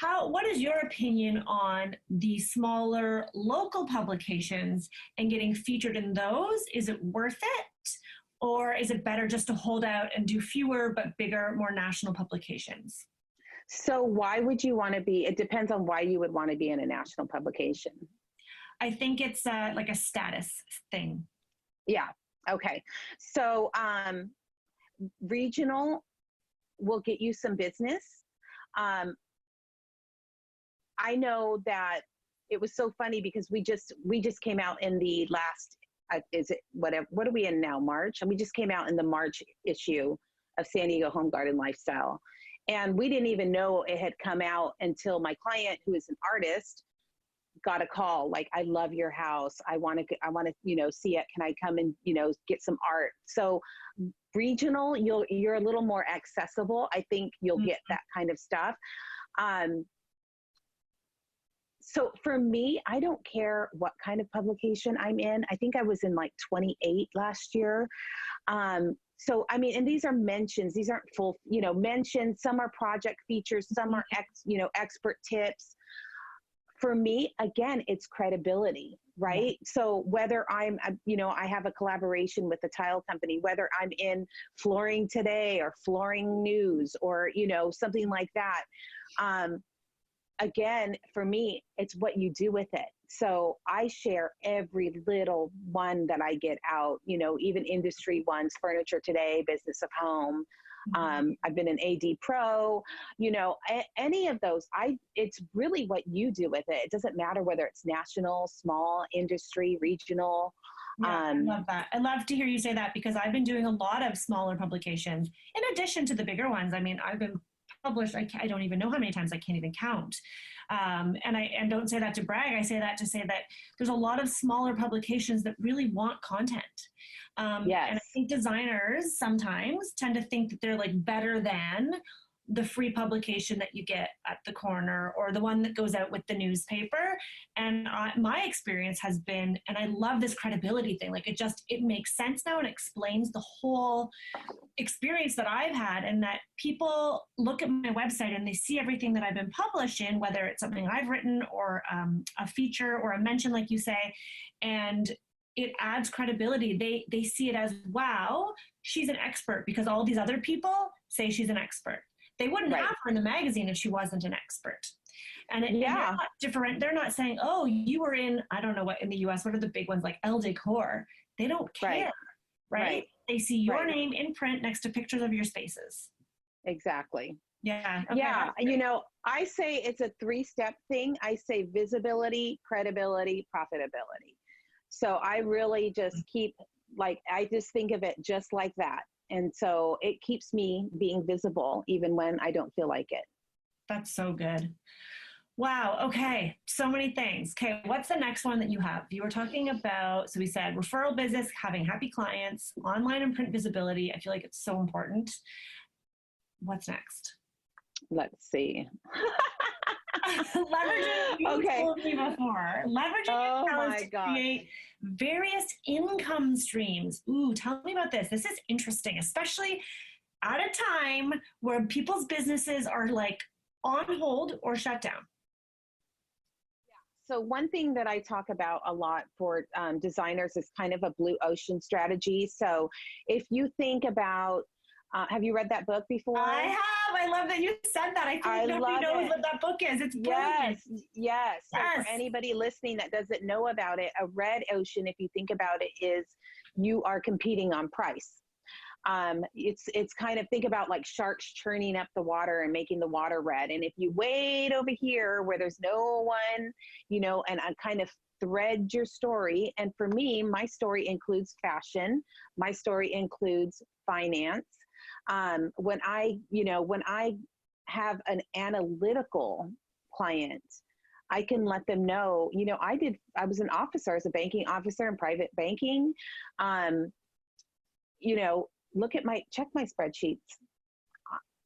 What is your opinion on the smaller local publications and getting featured in those? Is it worth it? Or is it better just to hold out and do fewer but bigger, more national publications? So why would you want to be, it depends on why you would want to be in a national publication. I think it's like a status thing. Yeah. Okay. So regional will get you some business. I know that it was so funny because we just came out in the last, what are we in now, March? And we just came out in the March issue of San Diego Home Garden Lifestyle. And we didn't even know it had come out until my client, who is an artist, got a call. Like, I love your house. I want to, see it. Can I come and, get some art? So regional, you're a little more accessible. I think you'll get that kind of stuff. So for me, I don't care what kind of publication I'm in. I think I was in like 28 last year. So, I mean, and these are mentions. These aren't full, mentions. Some are project features. Some are, expert tips. For me, again, it's credibility, right? Yeah. So whether I'm, I have a collaboration with a tile company, whether I'm in Flooring Today or Flooring News or, something like that. Again, for me, it's what you do with it. So I share every little one that I get out, even industry ones, Furniture Today, Business of Home. I've been an AD Pro, any of those. It's really what you do with it. It doesn't matter whether it's national, small, industry, regional. Yeah, I love that. I love to hear you say that, because I've been doing a lot of smaller publications in addition to the bigger ones. I mean, I've been published, I don't even know how many times, I can't even count. And I don't say that to brag. I say that to say that there's a lot of smaller publications that really want content. Yes. And I think designers sometimes tend to think that they're like better than the free publication that you get at the corner or the one that goes out with the newspaper. And my experience has been, and I love this credibility thing, like it makes sense now and explains the whole experience that I've had, and that people look at my website and they see everything that I've been published in, whether it's something I've written or a feature or a mention, like you say, and it adds credibility. They see it as, wow, she's an expert, because all these other people say she's an expert. They wouldn't have her in the magazine if she wasn't an expert. And they're not different. They're not saying, oh, you were in, I don't know what, in the US, what are the big ones, like Elle Decor? They don't care, right? They see your name in print next to pictures of your spaces. Exactly. Yeah. Okay. Yeah. I say it's a 3-step thing. I say visibility, credibility, profitability. So I really just I just think of it just like that. And so it keeps me being visible even when I don't feel like it. That's so good. Wow. Okay. So many things. Okay. What's the next one that you have? You were talking about, so we said referral business, having happy clients, online and print visibility. I feel like it's so important. What's next? Let's see. Leveraging, you told me before. Leveraging accounts to create various income streams. Ooh, tell me about this. This is interesting, especially at a time where people's businesses are like on hold or shut down. So one thing that I talk about a lot for designers is kind of a blue ocean strategy. So if you think about, have you read that book before? I have. I love that you said that. I think nobody knows what that book is. It's brilliant. Yes. So for anybody listening that doesn't know about it, a red ocean, if you think about it, is you are competing on price. It's kind of, think about like sharks churning up the water and making the water red. And if you wait over here where there's no one, and I kind of thread your story. And for me, my story includes fashion. My story includes finance. When I have an analytical client, I can let them know, I was an officer, as a banking officer in private banking. Check my spreadsheets.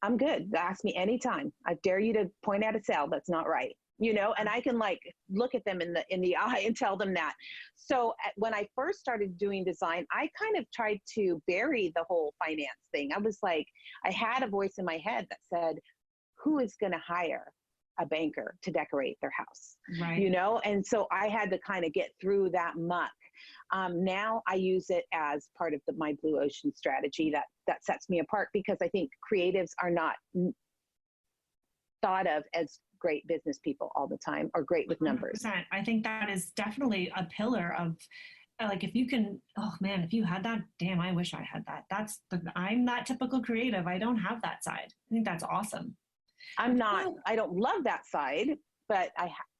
I'm good. Ask me anytime. I dare you to point out a cell that's not right, and I can like look at them in the eye and tell them that. So when I first started doing design, I kind of tried to bury the whole finance thing. I was like, I had a voice in my head that said, who is going to hire a banker to decorate their house? Right. And so I had to kind of get through that muck. Now I use it as part of my blue ocean strategy that sets me apart, because I think creatives are not thought of as great business people all the time, or great with numbers. 100%. I think that is definitely a pillar of, like, if you can, oh man, if you had that, damn, I wish I had that. I'm that typical creative. I don't have that side. I think that's awesome. I don't love that side, but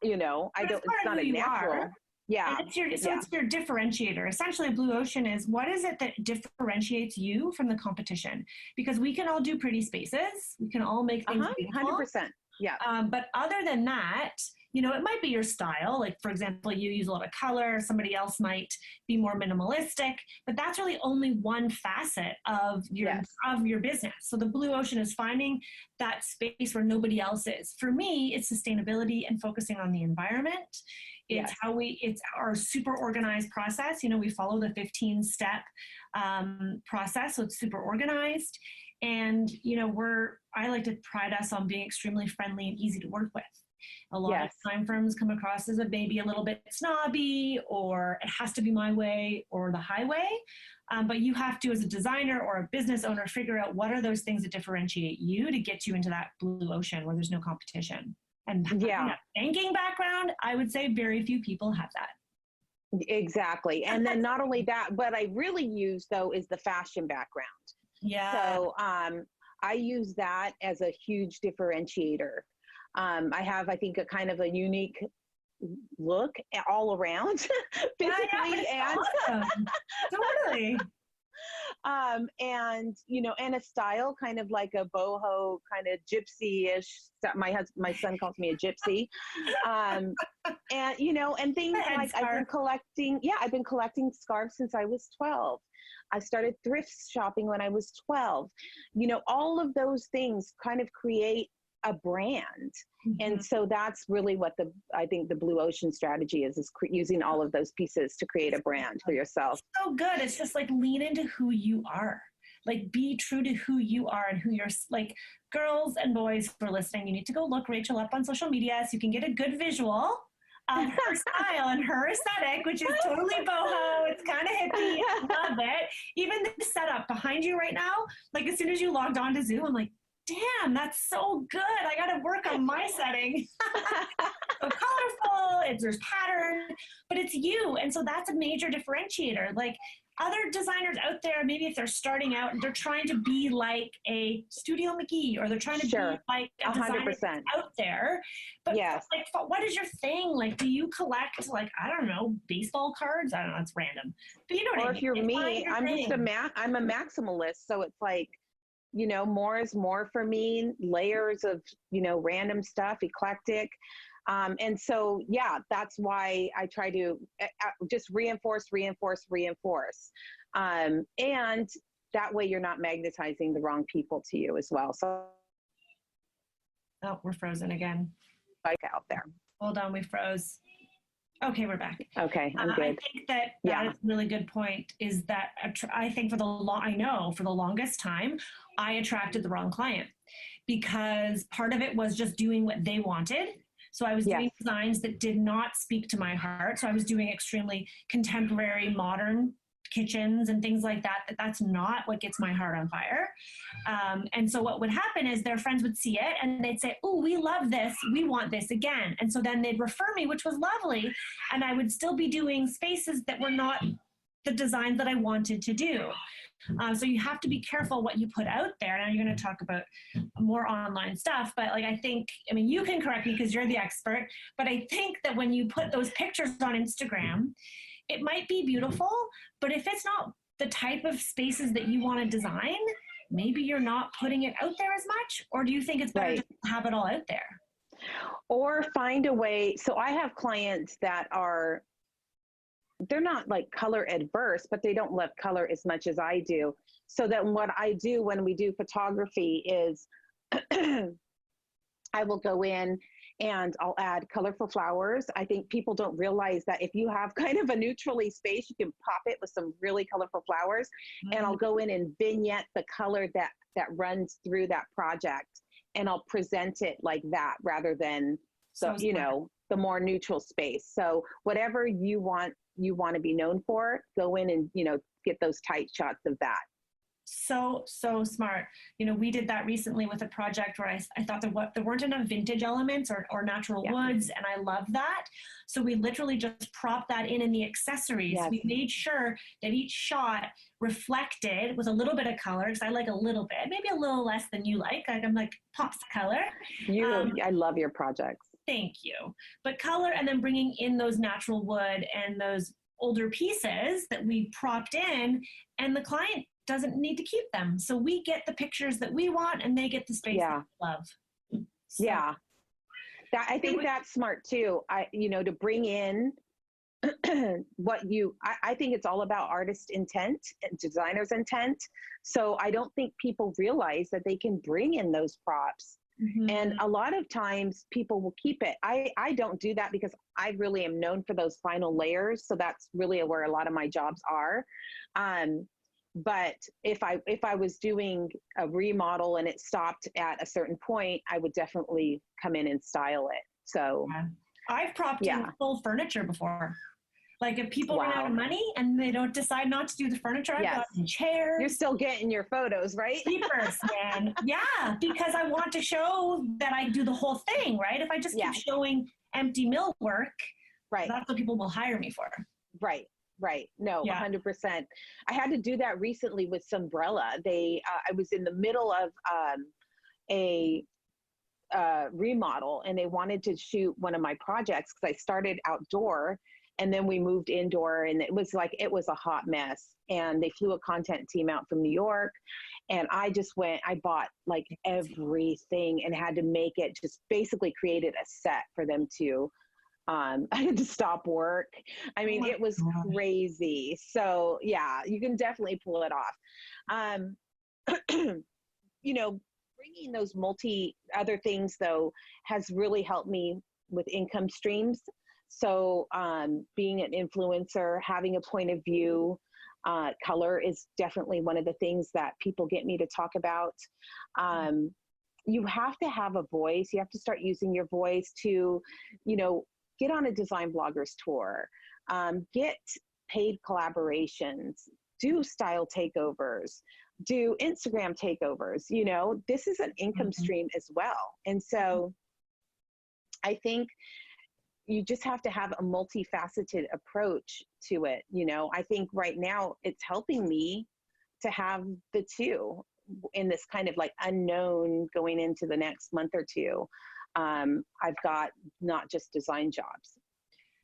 it's not a natural. Yeah. It's your differentiator. Essentially, Blue Ocean is, what is it that differentiates you from the competition? Because we can all do pretty spaces. We can all make things beautiful. 100%. Yeah. But other than that, it might be your style. Like, for example, you use a lot of color. Somebody else might be more minimalistic, but that's really only one facet of your business. So the Blue Ocean is finding that space where nobody else is. For me, it's sustainability and focusing on the environment. It's it's our super organized process. We follow the 15-step process. So it's super organized. And, I like to pride us on being extremely friendly and easy to work with. A lot of time firms come across as maybe a little bit snobby, or it has to be my way or the highway. But you have to, as a designer or a business owner, figure out what are those things that differentiate you to get you into that blue ocean where there's no competition. And a banking background, I would say very few people have that. Exactly. And then not only that, what I really use though is the fashion background. Yeah. So I use that as a huge differentiator. I have, I think, a kind of a unique look all around, physically and awesome. Totally. And a style kind of like a boho, kind of gypsy-ish. My son calls me a gypsy. And things like I've been collecting scarves since I was 12. I started thrift shopping when I was 12. All of those things kind of create a brand. Mm-hmm. And so that's really what I think the Blue Ocean strategy is using all of those pieces to create a brand for yourself. So good. It's just like lean into who you are. Like, be true to who you are and who you're, like, girls and boys who are listening, you need to go look Rachel up on social media so you can get a good visual of her style and her aesthetic, which is totally boho. It's kind of hippie. I love it. Even the setup behind you right now, like, as soon as you logged on to Zoom, I'm like, damn, that's so good. I got to work on my setting. So colorful, there's pattern, but it's you. And so that's a major differentiator. Like, other designers out there, maybe if they're starting out and they're trying to be like a Studio McGee, or they're trying to be like a 100% designer out there. But like, what is your thing? Like, do you collect, like, I don't know, baseball cards? I don't know, it's random. But you know what I mean? Or if you're me, I'm just I'm a maximalist. So it's like, more is more for me. Layers of, random stuff, eclectic. And so, that's why I try to just reinforce. And that way you're not magnetizing the wrong people to you as well. So, oh, we're frozen again. Like out there. Hold on, we froze. Okay, we're back. Okay, I'm good. I think that is a really good point, is that I think for the longest time, I attracted the wrong client, because part of it was just doing what they wanted. So I was doing designs that did not speak to my heart. So I was doing extremely contemporary, modern kitchens and things like that. That's not what gets my heart on fire. And so what would happen is their friends would see it and they'd say, oh, we love this. We want this again. And so then they'd refer me, which was lovely. And I would still be doing spaces that were not the designs that I wanted to do. So you have to be careful what you put out there. Now you're going to talk about more online stuff, but like, I think, I mean, you can correct me because you're the expert, but I think that when you put those pictures on Instagram, it might be beautiful, but if it's not the type of spaces that you want to design, maybe you're not putting it out there as much, or do you think it's better to have it all out there? Or find a way. So I have clients that they're not like color adverse, but they don't love color as much as I do. So that what I do when we do photography is I will go in and I'll add colorful flowers. I think people don't realize that if you have kind of a neutrally space, you can pop it with some really colorful flowers. Mm-hmm. And I'll go in and vignette the color that runs through that project. And I'll present it like that rather than, the more neutral space. So whatever you want to be known for, go in and, get those tight shots of that. So smart. We did that recently with a project where I thought there weren't enough vintage elements or natural woods, and I love that. So we literally just propped that in the accessories. Yes. We made sure that each shot reflected with a little bit of color, because I like a little bit, maybe a little less than you like. I'm like, pops of color. I love your projects. Thank you. But color, and then bringing in those natural wood and those older pieces that we propped in, and the client doesn't need to keep them. So we get the pictures that we want and they get the space that we love. So, I think that's smart too. To bring in I think it's all about artist intent and designer's intent. So I don't think people realize that they can bring in those props. Mm-hmm. And a lot of times people will keep it. I don't do that because I really am known for those final layers. So that's really where a lot of my jobs are. But if I was doing a remodel and it stopped at a certain point, I would definitely come in and style it. So I've propped in full furniture before. Like if people run out of money and they don't decide not to do the furniture, I've got chairs. You're still getting your photos, right? Keepers, man. Yeah, because I want to show that I do the whole thing, right? If I just keep showing empty millwork, that's what people will hire me for. Right. No, 100%. I had to do that recently with Sunbrella. I was in the middle of a remodel, and they wanted to shoot one of my projects because I started outdoor and then we moved indoor, and it was a hot mess. And they flew a content team out from New York, and I bought like everything and had to make it, just basically created a set for them to I had to stop work. I mean, it was crazy. So you can definitely pull it off. Bringing those other things though has really helped me with income streams. So being an influencer, having a point of view, color is definitely one of the things that people get me to talk about. You have to have a voice. You have to start using your voice to, get on a design bloggers tour, get paid collaborations, do style takeovers, do Instagram takeovers. This is an income stream as well. And so I think you just have to have a multifaceted approach to it. I think right now it's helping me to have the two in this kind of like unknown going into the next month or two. I've got not just design jobs.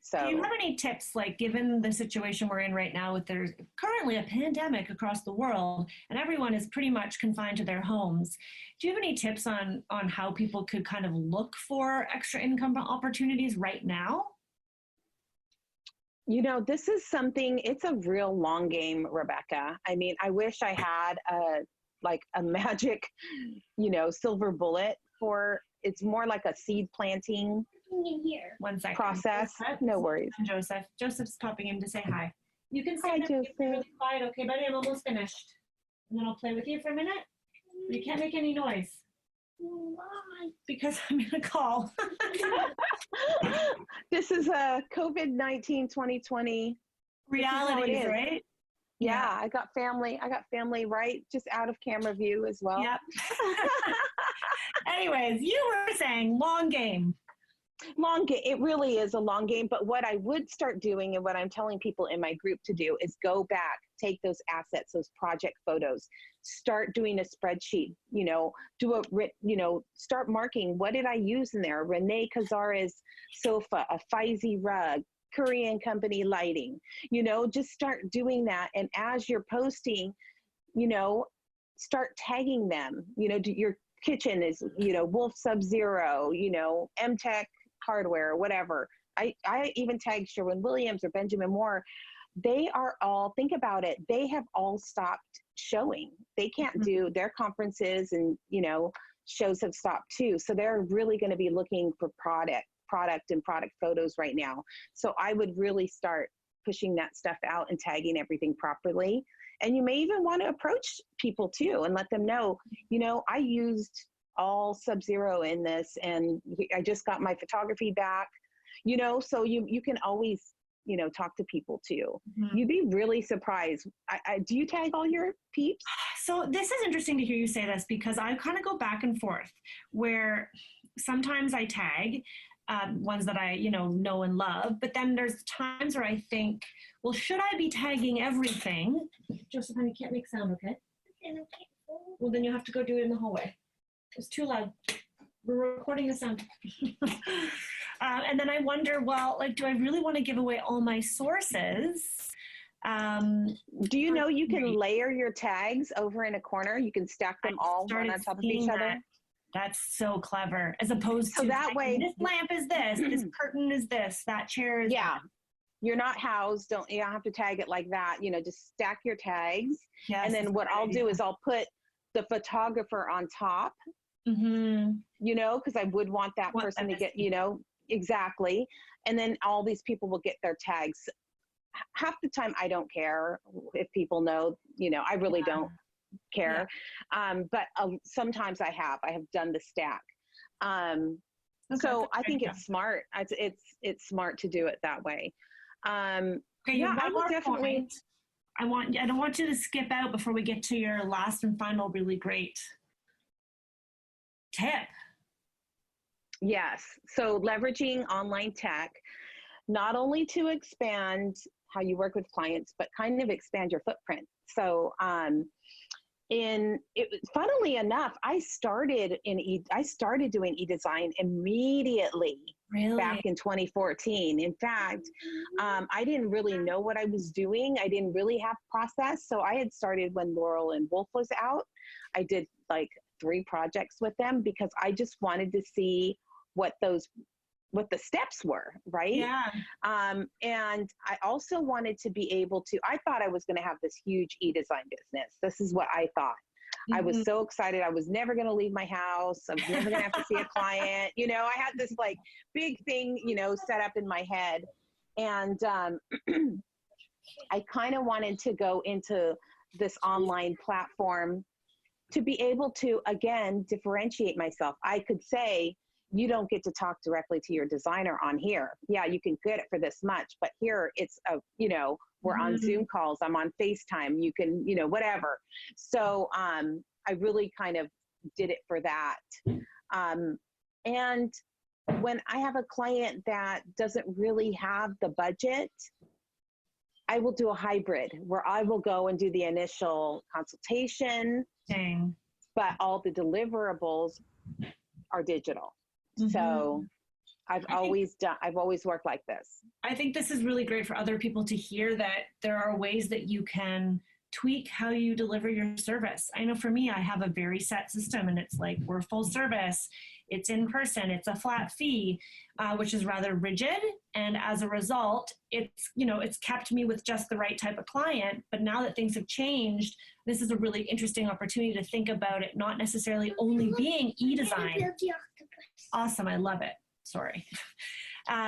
So do you have any tips, like given the situation we're in right now, there's currently a pandemic across the world and everyone is pretty much confined to their homes. Do you have any tips on how people could kind of look for extra income opportunities right now? This is it's a real long game, Rebecca. I mean, I wish I had a magic, silver bullet for. It's more like a seed planting process. No worries. Joseph. Joseph's popping in to say hi. You can say really quiet. Okay, buddy, I'm almost finished. And then I'll play with you for a minute. You can't make any noise. Why? Because I'm in a call. This is a COVID-19 2020 reality, right? Yeah, I got family right just out of camera view as well. Yep. Anyways, you were saying long game. Long game. It really is a long game. But what I would start doing, and what I'm telling people in my group to do, is go back, take those assets, those project photos, start doing a spreadsheet, start marking, what did I use in there? Renee Kazara's sofa, a Faizi rug, Korean company lighting, just start doing that. And as you're posting, start tagging them, your kitchen is, Wolf Sub-Zero, M-Tech hardware, whatever. I even tagged Sherwin-Williams or Benjamin Moore. They are all, think about it, they have all stopped showing. They can't do their conferences, and, shows have stopped too. So they're really going to be looking for product and product photos right now. So I would really start pushing that stuff out and tagging everything properly. And you may even want to approach people too and let them know, I used all Sub-Zero in this, and I just got my photography back, so you can always, talk to people too. You'd be really surprised. Do you tag all your peeps? So this is interesting to hear you say this, because I kind of go back and forth, where sometimes I tag ones that I, know and love, but then there's times where I think, well, should I be tagging everything? Joseph, honey, can't make sound, okay? Well, then you have to go do it in the hallway. It's too loud. We're recording the sound. And then I wonder, well, do I really want to give away all my sources? Do you know you can layer your tags over in a corner? You can stack them all one on top of each other. That's so clever. As opposed to that way, this lamp is this curtain is this, that chair is that. You're not housed. You don't have to tag it like that. Just stack your tags. Yes, and then what I'll do is I'll put the photographer on top, because I would want that person to get, exactly. And then all these people will get their tags. Half the time, I don't care if people know, I really don't care. Yeah. But sometimes I have done the stack. So I think it's smart. It's smart to do it that way. Okay, I will definitely. I don't want you to skip out before we get to your last and final really great tip. Yes. So leveraging online tech, not only to expand how you work with clients, but kind of expand your footprint. So, funnily enough, I started doing e-design immediately. Really? Back in 2014. In fact, I didn't really know what I was doing. I didn't really have process. So I had started when Laurel and Wolf was out. I did 3 projects with them because I just wanted to see what the steps were, right? Yeah. And I also wanted to be able to, I thought I was going to have this huge e-design business. This is what I thought. I was so excited. I was never going to leave my house. I was never going to have to see a client. I had this big thing, set up in my head. And I kind of wanted to go into this online platform to be able to, again, differentiate myself. I could say, you don't get to talk directly to your designer on here. Yeah, you can get it for this much, but here it's we're on Zoom calls, I'm on FaceTime, you can, whatever. So I really kind of did it for that. And when I have a client that doesn't really have the budget, I will do a hybrid where I will go and do the initial consultation, but all the deliverables are digital. So I've always worked like this. I think this is really great for other people to hear, that there are ways that you can tweak how you deliver your service. I know for me, I have a very set system, and it's we're full service, it's in person, it's a flat fee, which is rather rigid. And as a result, it's kept me with just the right type of client. But now that things have changed, this is a really interesting opportunity to think about it not necessarily only being e-design. Awesome, I love it. Sorry.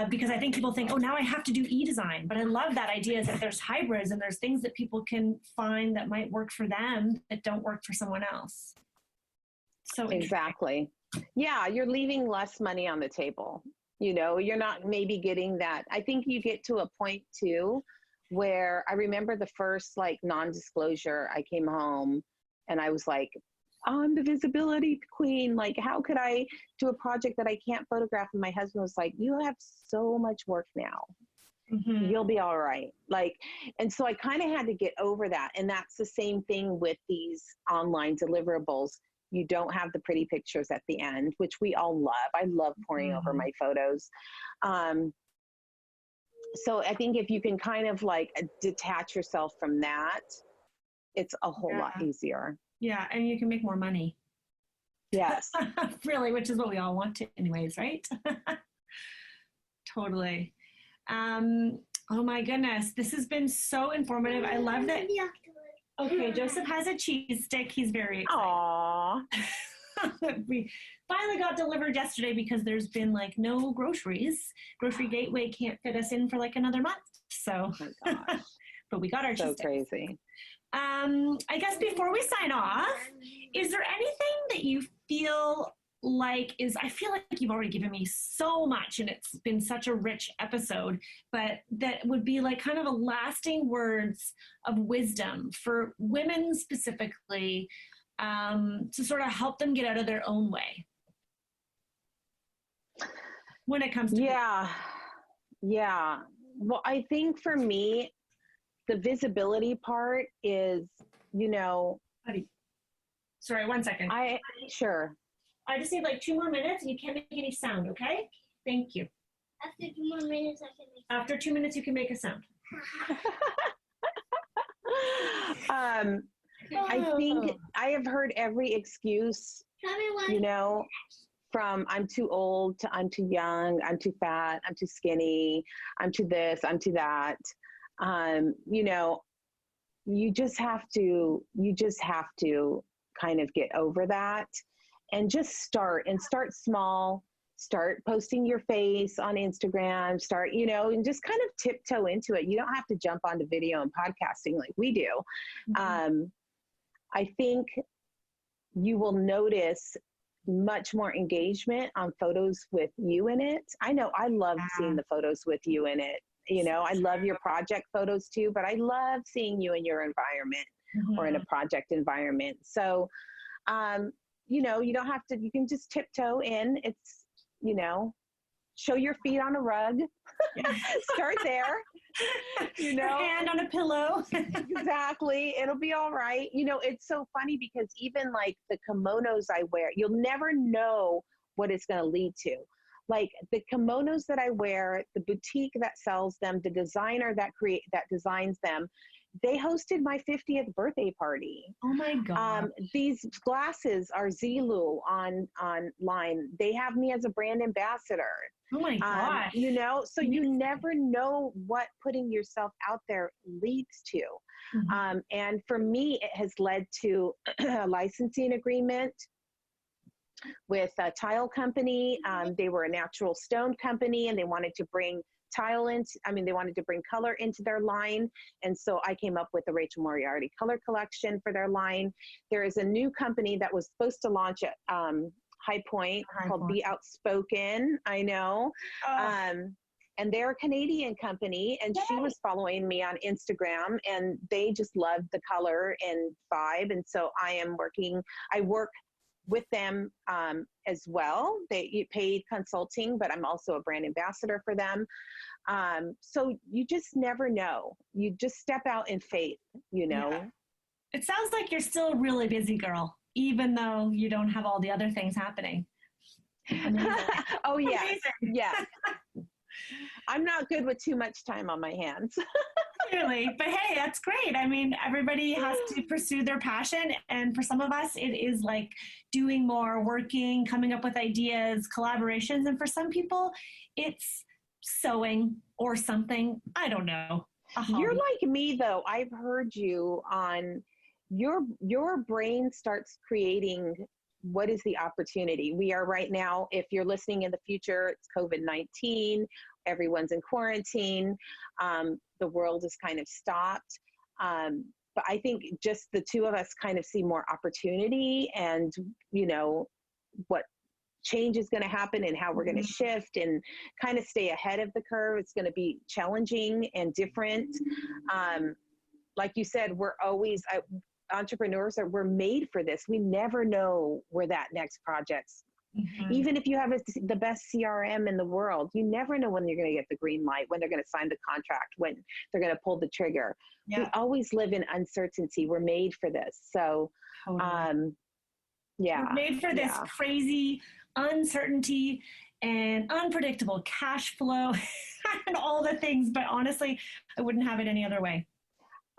Because I think people think, oh, now I have to do e-design. But I love that idea, is that there's hybrids and there's things that people can find that might work for them that don't work for someone else. So exactly. Yeah, you're leaving less money on the table. You're not maybe getting that. I think you get to a point too where I remember the first non-disclosure, I came home and I was I'm the visibility queen. Like, how could I do a project that I can't photograph? And my husband was like, you have so much work now. Mm-hmm. You'll be all right. Like, and so I kind of had to get over that. And that's the same thing with these online deliverables. You don't have the pretty pictures at the end, which we all love. I love poring over my photos. So I think if you can kind of like detach yourself from that, it's a whole lot easier. Yeah. And you can make more money. Yes. Really, which is what we all want to anyways, right? Totally. Oh my goodness. This has been so informative. I love that. Okay. Joseph has a cheese stick. He's very excited. Aww. We finally got delivered yesterday because there's been like no groceries. Grocery Gateway can't fit us in for like another month. So, oh my gosh. But we got our cheese sticks. So crazy. I guess before we sign off, is there anything that you feel like I feel like you've already given me so much and it's been such a rich episode, but that would be like kind of a lasting words of wisdom for women specifically, to sort of help them get out of their own way when it comes to Yeah. Well, I think for me, the visibility part is, sorry, 1 second. Sure. I just need like 2 more minutes and you can't make any sound, okay? Thank you. After 2 more minutes, I can make After 2 minutes, you can make a sound. I think I have heard every excuse, from I'm too old to I'm too young, I'm too fat, I'm too skinny, I'm too this, I'm too that. You just have to kind of get over that and just start small, start posting your face on Instagram, and just kind of tiptoe into it. You don't have to jump onto video and podcasting like we do. Mm-hmm. I think you will notice much more engagement on photos with you in it. I know I love seeing the photos with you in it. I love your project photos too, but I love seeing you in your environment or in a project environment. So, you don't have to, you can just tiptoe in. It's, show your feet on a rug, start there, hand on a pillow. Exactly. It'll be all right. It's so funny because even like the kimonos I wear, you'll never know what it's going to lead to. Like the kimonos that I wear, the boutique that sells them, the designer that designs them, they hosted my 50th birthday party. Oh my God. These glasses are Zilu online. They have me as a brand ambassador. Oh my God. So you never know what putting yourself out there leads to. Mm-hmm. And for me, it has led to a licensing agreement with a tile company. They were a natural stone company and they wanted to bring they wanted to bring color into their line. And so I came up with the Rachel Moriarty color collection for their line. There is a new company that was supposed to launch at High Point called Be Outspoken. I know. And they're a Canadian company, and she was following me on Instagram, and they just loved the color and vibe. And so I work with them as well. They paid consulting, but I'm also a brand ambassador for them. So you just never know. You just step out in faith, Yeah. It sounds like you're still a really busy girl, even though you don't have all the other things happening. Oh, yeah. Yeah. I'm not good with too much time on my hands. Clearly, but hey, that's great. I mean, everybody has to pursue their passion. And for some of us, it is like doing more, working, coming up with ideas, collaborations. And for some people, it's sewing or something. I don't know. You're like me, though. I've heard you on your brain starts creating what is the opportunity. We are right now, if you're listening in the future, it's COVID-19. Everyone's in quarantine. The world is kind of stopped. But I think just the two of us kind of see more opportunity and, what change is going to happen and how we're going to shift and kind of stay ahead of the curve. It's going to be challenging and different. Like you said, entrepreneurs we're made for this. We never know where that next project's. Even if you have the best CRM in the world, you never know when you're going to get the green light, when they're going to sign the contract, when they're going to pull the trigger. Yeah. We always live in uncertainty. We're made for this. So, totally. We're made for this crazy uncertainty and unpredictable cash flow and all the things. But honestly, I wouldn't have it any other way.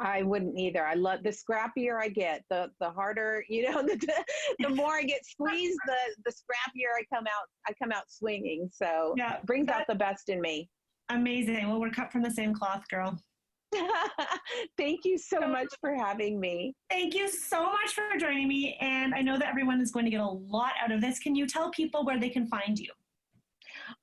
I wouldn't either. I love the scrappier I get, the harder, the more I get squeezed, the scrappier I come out swinging. So it brings out the best in me. Amazing. Well, we're cut from the same cloth, girl. Thank you so much for having me. Thank you so much for joining me. And I know that everyone is going to get a lot out of this. Can you tell people where they can find you?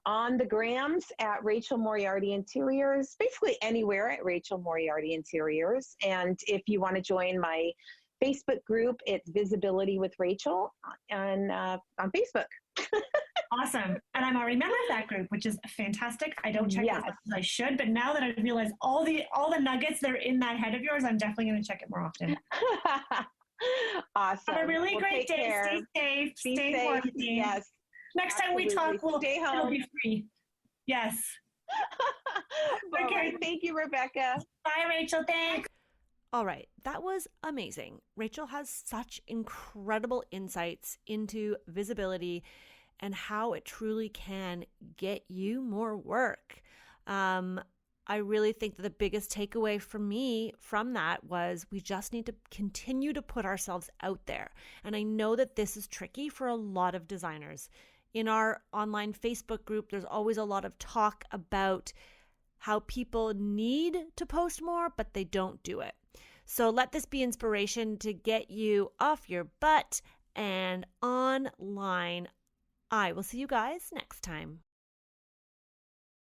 On the grams at Rachel Moriarty Interiors, basically anywhere at Rachel Moriarty Interiors. And if you want to join my Facebook group, it's Visibility with Rachel on Facebook. Awesome. And I'm already a member of that group, which is fantastic. I don't check it as much as I should, but now that I've realized all the nuggets that are in that head of yours, I'm definitely going to check it more often. Awesome. Have a really great day. Care. Stay safe. Stay in quarantine. Yes. Next time we talk, we'll stay home. It'll be free. Yes. Okay. Right. Thank you, Rebecca. Bye, Rachel. Thanks. All right. That was amazing. Rachel has such incredible insights into visibility and how it truly can get you more work. I really think that the biggest takeaway for me from that was we just need to continue to put ourselves out there. And I know that this is tricky for a lot of designers. In our online Facebook group, there's always a lot of talk about how people need to post more, but they don't do it. So let this be inspiration to get you off your butt and online. I will see you guys next time.